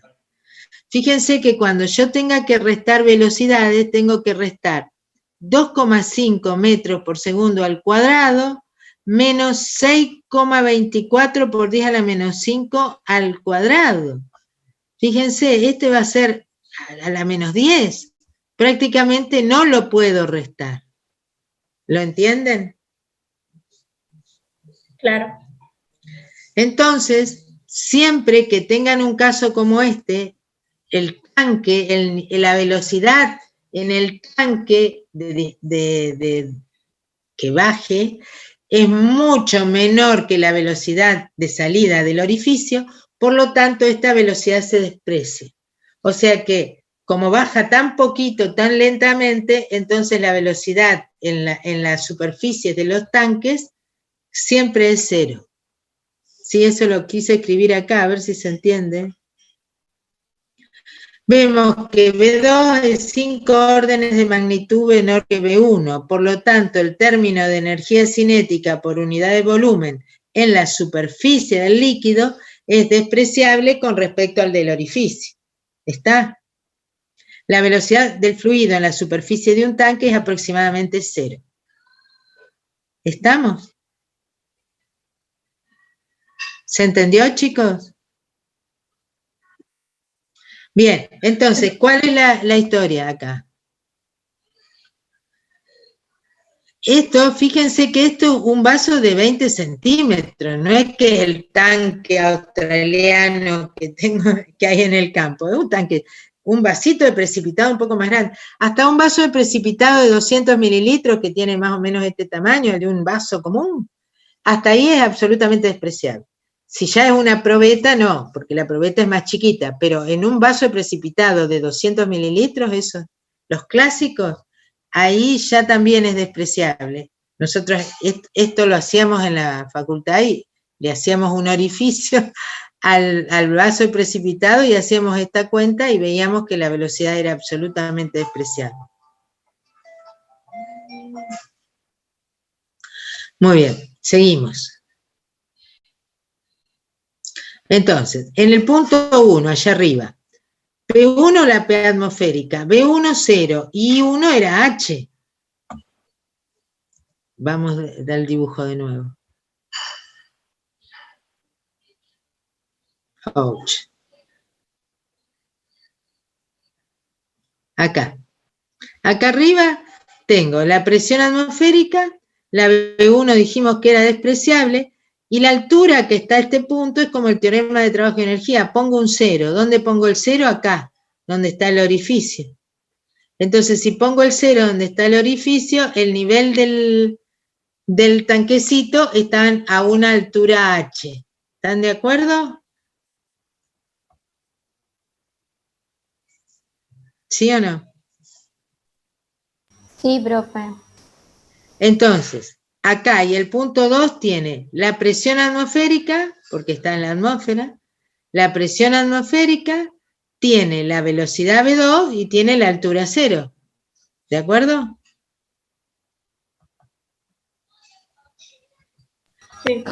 Fíjense que cuando yo tenga que restar velocidades, tengo que restar 2,5 metros por segundo al cuadrado menos 6,24 por 10 a la menos 5 al cuadrado. Fíjense, este va a ser a la menos 10. Prácticamente no lo puedo restar. ¿Lo entienden? Claro. Entonces, siempre que tengan un caso como este, el tanque, la velocidad en el tanque que baje es mucho menor que la velocidad de salida del orificio, por lo tanto esta velocidad se desprecia. O sea que como baja tan poquito, tan lentamente, entonces la velocidad en la superficie de los tanques siempre es 0. Sí, eso lo quise escribir acá, a ver si se entiende. Vemos que B2 es 5 órdenes de magnitud menor que B1, por lo tanto el término de energía cinética por unidad de volumen en la superficie del líquido es despreciable con respecto al del orificio. ¿Está? La velocidad del fluido en la superficie de un tanque es aproximadamente 0. ¿Estamos? ¿Se entendió, chicos? Bien, entonces, ¿cuál es la historia acá? Esto, fíjense que esto es un vaso de 20 centímetros, no es que el tanque australiano que hay en el campo, es un tanque, un vasito de precipitado un poco más grande, hasta un vaso de precipitado de 200 mililitros que tiene más o menos este tamaño, de un vaso común, hasta ahí es absolutamente despreciable. Si ya es una probeta, no, porque la probeta es más chiquita, pero en un vaso de precipitado de 200 mililitros, eso, los clásicos, ahí ya también es despreciable. Nosotros esto lo hacíamos en la facultad y le hacíamos un orificio al vaso de precipitado y hacíamos esta cuenta y veíamos que la velocidad era absolutamente despreciable. Muy bien, seguimos. Entonces, en el punto 1, allá arriba, P1 la P atmosférica, B1 0, y 1 era H. Vamos del dibujo de nuevo. Ouch. Acá. Acá arriba tengo la presión atmosférica, la B1 dijimos que era despreciable, y la altura que está a este punto es como el teorema de trabajo y energía. Pongo un 0. ¿Dónde pongo el 0? Acá, donde está el orificio. Entonces, si pongo el 0 donde está el orificio, el nivel del tanquecito está a una altura H. ¿Están de acuerdo? ¿Sí o no? Sí, profe. Entonces, acá y el punto 2 tiene la presión atmosférica, porque está en la atmósfera, la presión atmosférica tiene la velocidad V2 y tiene la altura 0. ¿De acuerdo? Sí.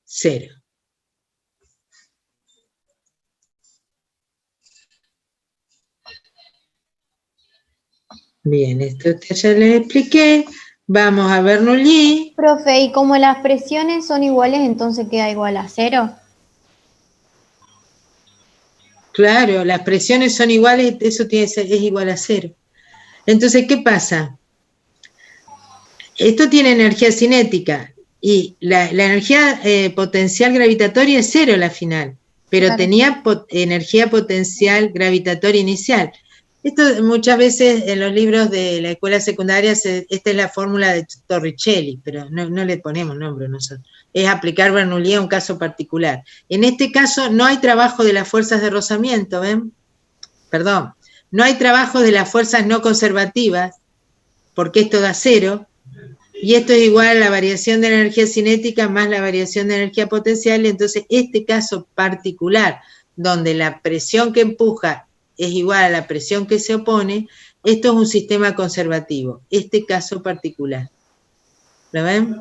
Cero. Bien, esto ya les expliqué. Vamos a Bernoulli. Profe, y como las presiones son iguales, entonces queda igual a 0. Claro, las presiones son iguales, eso es igual a 0. Entonces, ¿qué pasa? Esto tiene energía cinética y la energía potencial gravitatoria es 0 la final, pero claro, tenía energía potencial gravitatoria inicial. Esto muchas veces en los libros de la escuela secundaria, esta es la fórmula de Torricelli, pero no le ponemos nombre nosotros. Es aplicar Bernoulli a un caso particular. En este caso no hay trabajo de las fuerzas de rozamiento, ¿ven? Perdón, no hay trabajo de las fuerzas no conservativas, porque esto da 0, y esto es igual a la variación de la energía cinética más la variación de energía potencial, y entonces este caso particular, donde la presión que empuja es igual a la presión que se opone, esto es un sistema conservativo, este caso particular. ¿Lo ven?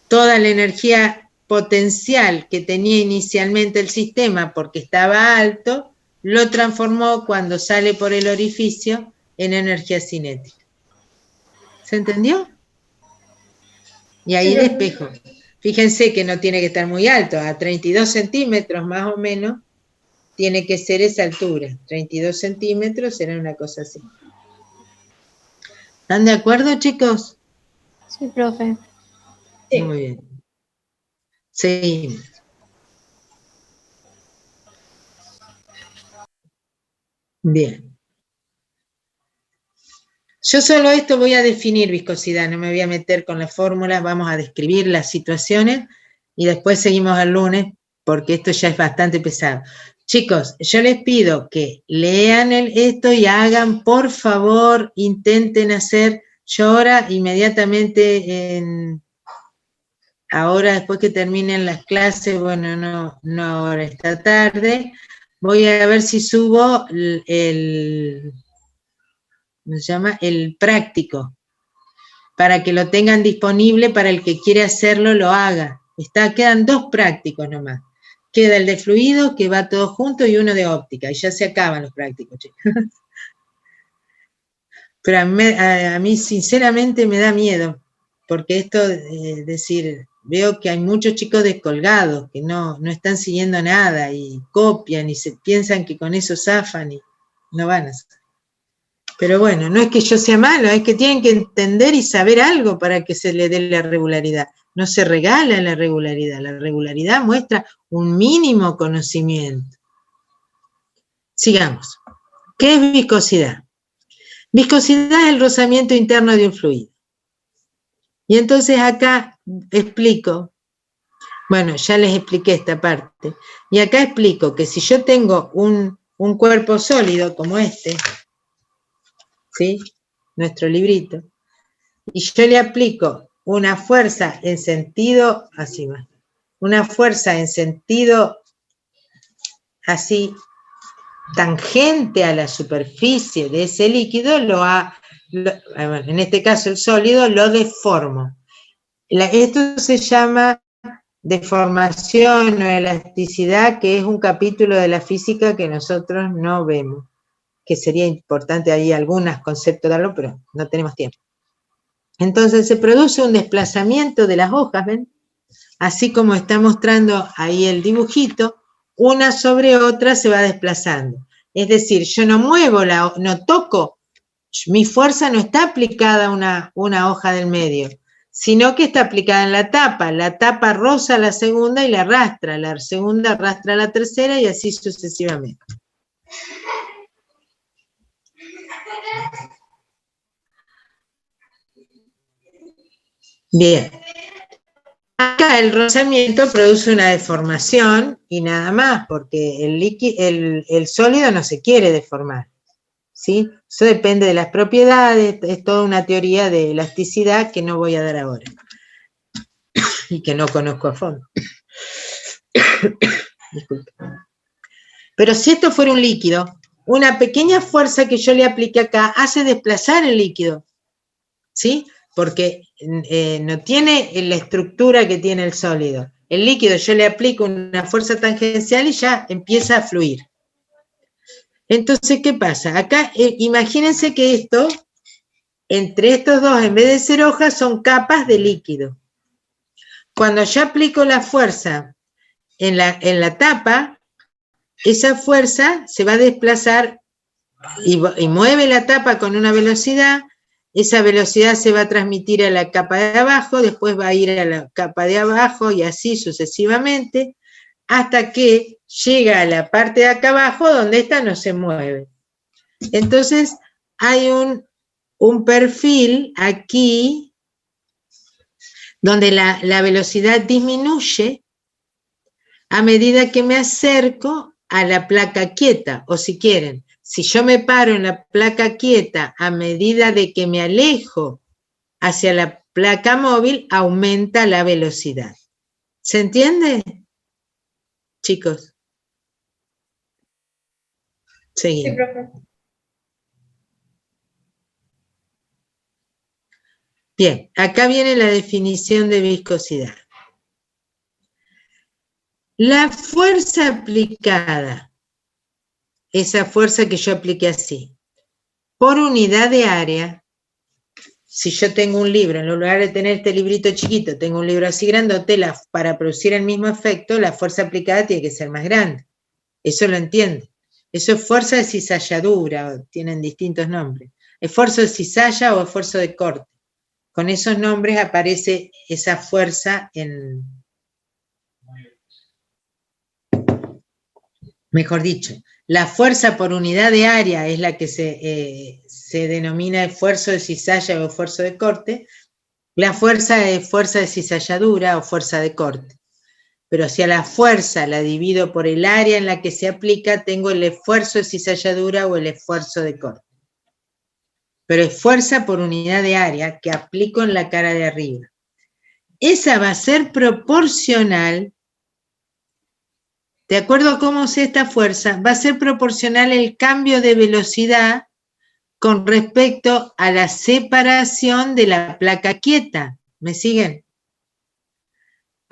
Toda la energía potencial que tenía inicialmente el sistema porque estaba alto, lo transformó cuando sale por el orificio en energía cinética. ¿Se entendió? Y ahí despejo. Fíjense que no tiene que estar muy alto, a 32 centímetros más o menos, tiene que ser esa altura. 32 centímetros será una cosa así. ¿Están de acuerdo, chicos? Sí, profe. Sí. Muy bien. Seguimos. Bien. Yo solo esto voy a definir viscosidad, no me voy a meter con las fórmulas, vamos a describir las situaciones. y después seguimos el lunes, porque esto ya es bastante pesado. Chicos, yo les pido que lean esto y hagan, por favor, intenten hacer. Yo ahora inmediatamente, ahora después que terminen las clases, bueno, no ahora, esta tarde, voy a ver si subo ¿cómo se llama? El práctico, para que lo tengan disponible para el que quiere hacerlo, lo haga. Quedan 2 prácticos nomás. Queda el de fluido, que va todo junto, y uno de óptica, y ya se acaban los prácticos, chicos. Pero a mí sinceramente me da miedo, porque esto, decir, veo que hay muchos chicos descolgados, que no están siguiendo nada, y copian, y se piensan que con eso zafan, y no van a hacer. Pero bueno, no es que yo sea malo, es que tienen que entender y saber algo para que se le dé la regularidad. No se regala la regularidad muestra un mínimo conocimiento. Sigamos. ¿Qué es viscosidad? Viscosidad es el rozamiento interno de un fluido. Y entonces acá explico, bueno, ya les expliqué esta parte, y acá explico que si yo tengo un cuerpo sólido como este, ¿sí? Nuestro librito, y yo le aplico una fuerza en sentido, así va, una fuerza en sentido así, tangente a la superficie de ese líquido, en este caso el sólido, lo deformo. Esto se llama deformación o elasticidad, que es un capítulo de la física que nosotros no vemos, que sería importante ahí algunos conceptos darlo, pero no tenemos tiempo. Entonces se produce un desplazamiento de las hojas, ¿ven? Así como está mostrando ahí el dibujito, una sobre otra se va desplazando. Es decir, yo no muevo, no toco, mi fuerza no está aplicada a una hoja del medio, sino que está aplicada en la tapa roza a la segunda y la segunda arrastra a la tercera y así sucesivamente. Bien. Acá el rozamiento produce una deformación y nada más, porque el sólido no se quiere deformar, ¿sí? Eso depende de las propiedades, es toda una teoría de elasticidad que no voy a dar ahora y que no conozco a fondo. Disculpe. Pero si esto fuera un líquido, una pequeña fuerza que yo le aplique acá hace desplazar el líquido, ¿sí? Porque no tiene la estructura que tiene el sólido. El líquido yo le aplico una fuerza tangencial y ya empieza a fluir. Entonces, ¿qué pasa? Acá, imagínense que esto, entre estos dos, en vez de ser hojas, son capas de líquido. Cuando yo aplico la fuerza en la tapa, esa fuerza se va a desplazar y mueve la tapa con una velocidad. Esa velocidad se va a transmitir a la capa de abajo, después va a ir a la capa de abajo y así sucesivamente, hasta que llega a la parte de acá abajo donde esta no se mueve. Entonces hay un perfil aquí donde la velocidad disminuye a medida que me acerco a la placa quieta, o si quieren, si yo me paro en la placa quieta a medida de que me alejo hacia la placa móvil, aumenta la velocidad. ¿Se entiende, chicos? Seguimos. Sí, profe. Bien, acá viene la definición de viscosidad. La fuerza aplicada, esa fuerza que yo apliqué así, por unidad de área, si yo tengo un libro, en lugar de tener este librito chiquito, tengo un libro así grandote, para producir el mismo efecto, la fuerza aplicada tiene que ser más grande. Eso lo entiende. Eso es fuerza de cizalladura, tienen distintos nombres. Esfuerzo de cizalla o esfuerzo de corte. Con esos nombres aparece esa fuerza en... Mejor dicho, la fuerza por unidad de área es la que se denomina esfuerzo de cizalla o esfuerzo de corte. La fuerza es fuerza de cizalladura o fuerza de corte. pero si a la fuerza la divido por el área en la que se aplica, tengo el esfuerzo de cizalladura o el esfuerzo de corte. Pero es fuerza por unidad de área que aplico en la cara de arriba. Esa va a ser proporcional, de acuerdo a cómo sea esta fuerza, va a ser proporcional el cambio de velocidad con respecto a la separación de la placa quieta. ¿Me siguen?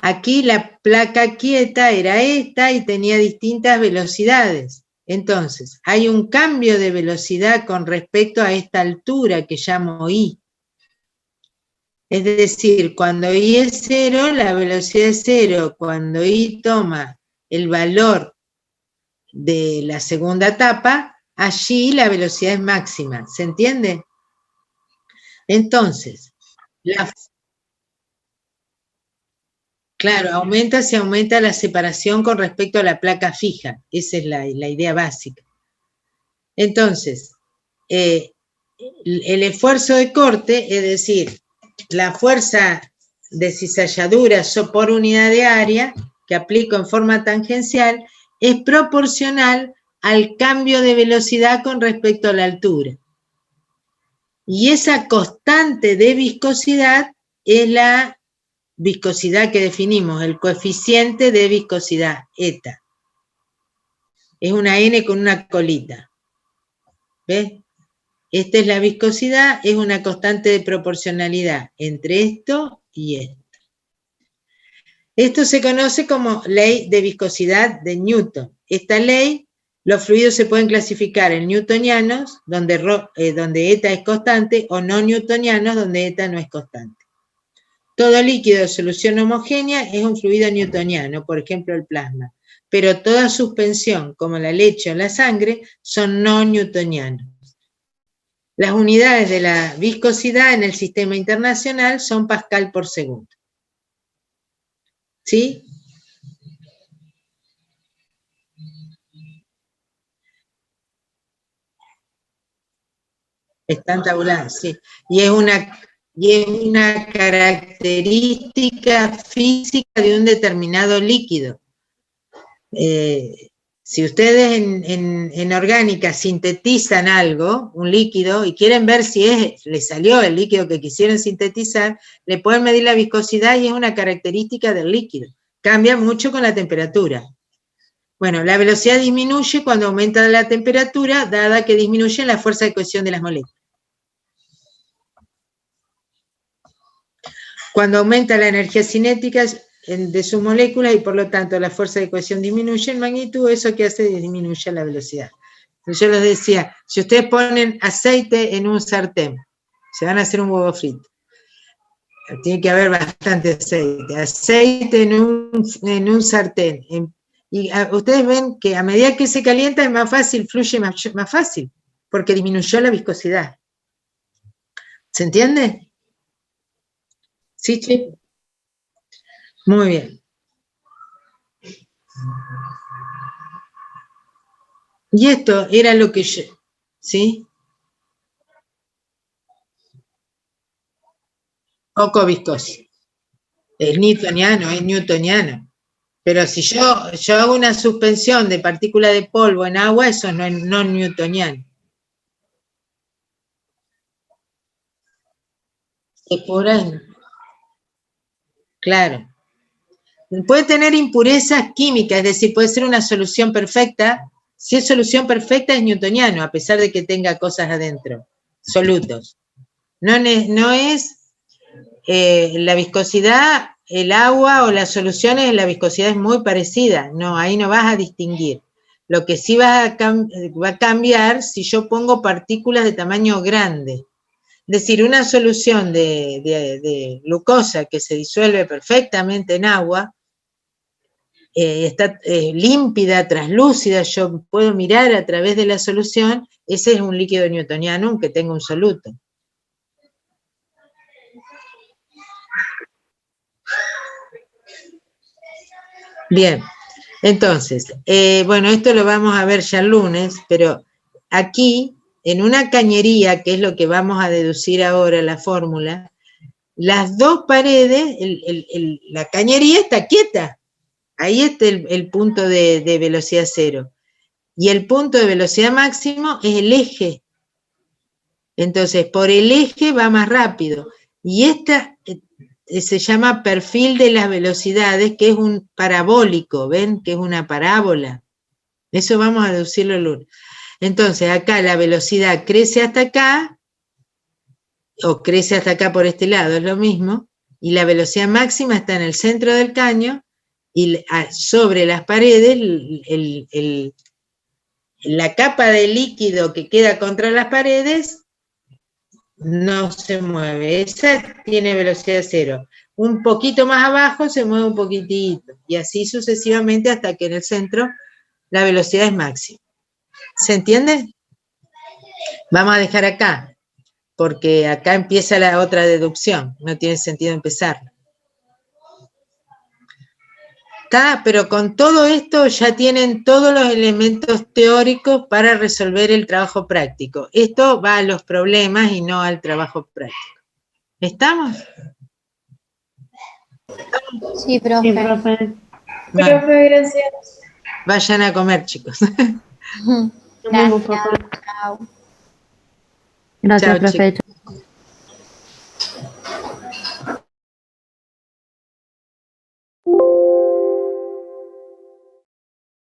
Aquí la placa quieta era esta y tenía distintas velocidades. Entonces, hay un cambio de velocidad con respecto a esta altura que llamo I. Es decir, cuando I es 0, la velocidad es 0. Cuando I toma el valor de la segunda etapa, allí la velocidad es máxima. ¿Se entiende? Entonces, claro, aumenta si aumenta la separación con respecto a la placa fija. Esa es la idea básica. Entonces, el esfuerzo de corte, es decir, la fuerza de cizalladura por unidad de área que aplico en forma tangencial es proporcional al cambio de velocidad con respecto a la altura. Y esa constante de viscosidad es la viscosidad que definimos, el coeficiente de viscosidad, eta. Es una N con una colita. ¿Ves? Esta es la viscosidad, es una constante de proporcionalidad entre esto y esto. Esto se conoce como ley de viscosidad de Newton. Esta ley, los fluidos se pueden clasificar en newtonianos, donde eta es constante, o no newtonianos, donde eta no es constante. Todo líquido de solución homogénea es un fluido newtoniano, por ejemplo el plasma, pero toda suspensión, como la leche o la sangre, son no newtonianos. Las unidades de la viscosidad en el sistema internacional son pascal por segundo. ¿Sí? Están tabuladas, sí. Y es una característica física de un determinado líquido. Si ustedes en orgánica sintetizan algo, un líquido, y quieren ver si les salió el líquido que quisieron sintetizar, le pueden medir la viscosidad y es una característica del líquido. Cambia mucho con la temperatura. Bueno, la velocidad disminuye cuando aumenta la temperatura, dada que disminuye la fuerza de cohesión de las moléculas. Cuando aumenta la energía cinética de sus moléculas y por lo tanto la fuerza de cohesión disminuye en magnitud, eso que hace es disminuye la velocidad. Entonces yo les decía, si ustedes ponen aceite en un sartén, se van a hacer un huevo frito. Tiene que haber bastante aceite. Aceite en un sartén. Y ustedes ven que a medida que se calienta es más fácil, fluye más fácil, porque disminuyó la viscosidad. ¿Se entiende? Sí, sí. Muy bien. Y esto era lo que yo, ¿sí? Poco viscoso. Es newtoniano. Pero si yo hago una suspensión de partícula de polvo en agua, eso no es no newtoniano. Es pura. Claro. Puede tener impurezas químicas, es decir, puede ser una solución perfecta. Si es solución perfecta es newtoniano, a pesar de que tenga cosas adentro, solutos. No es la viscosidad, el agua o las soluciones, la viscosidad es muy parecida. No, ahí no vas a distinguir. Lo que sí va a cambiar si yo pongo partículas de tamaño grande. Es decir, una solución de glucosa que se disuelve perfectamente en agua, está límpida, translúcida, yo puedo mirar a través de la solución, ese es un líquido newtoniano aunque tenga un soluto. Bien, entonces, bueno, esto lo vamos a ver ya el lunes, pero aquí, en una cañería, que es lo que vamos a deducir ahora, la fórmula, las dos paredes, la cañería está quieta. Ahí está el punto de velocidad cero. Y el punto de velocidad máximo es el eje. Entonces, por el eje va más rápido. Y esta se llama perfil de las velocidades, que es un parabólico, ¿ven? Que es una parábola. Eso vamos a deducirlo el lunes. Entonces, acá la velocidad crece hasta acá, o crece hasta acá por este lado, es lo mismo, y la velocidad máxima está en el centro del caño, y sobre las paredes, la capa de líquido que queda contra las paredes no se mueve, esa tiene velocidad cero. Un poquito más abajo se mueve un poquitito, y así sucesivamente hasta que en el centro la velocidad es máxima. ¿Se entiende? Vamos a dejar acá, porque acá empieza la otra deducción, no tiene sentido empezar. ¿Está? Pero con todo esto ya tienen todos los elementos teóricos para resolver el trabajo práctico. Esto va a los problemas y no al trabajo práctico. ¿Estamos? Sí, profe. Sí, profe. Bueno, Profe, gracias. vayan a comer, chicos. Nos vemos, profe. Chao. Gracias, Chao, profe. chicos.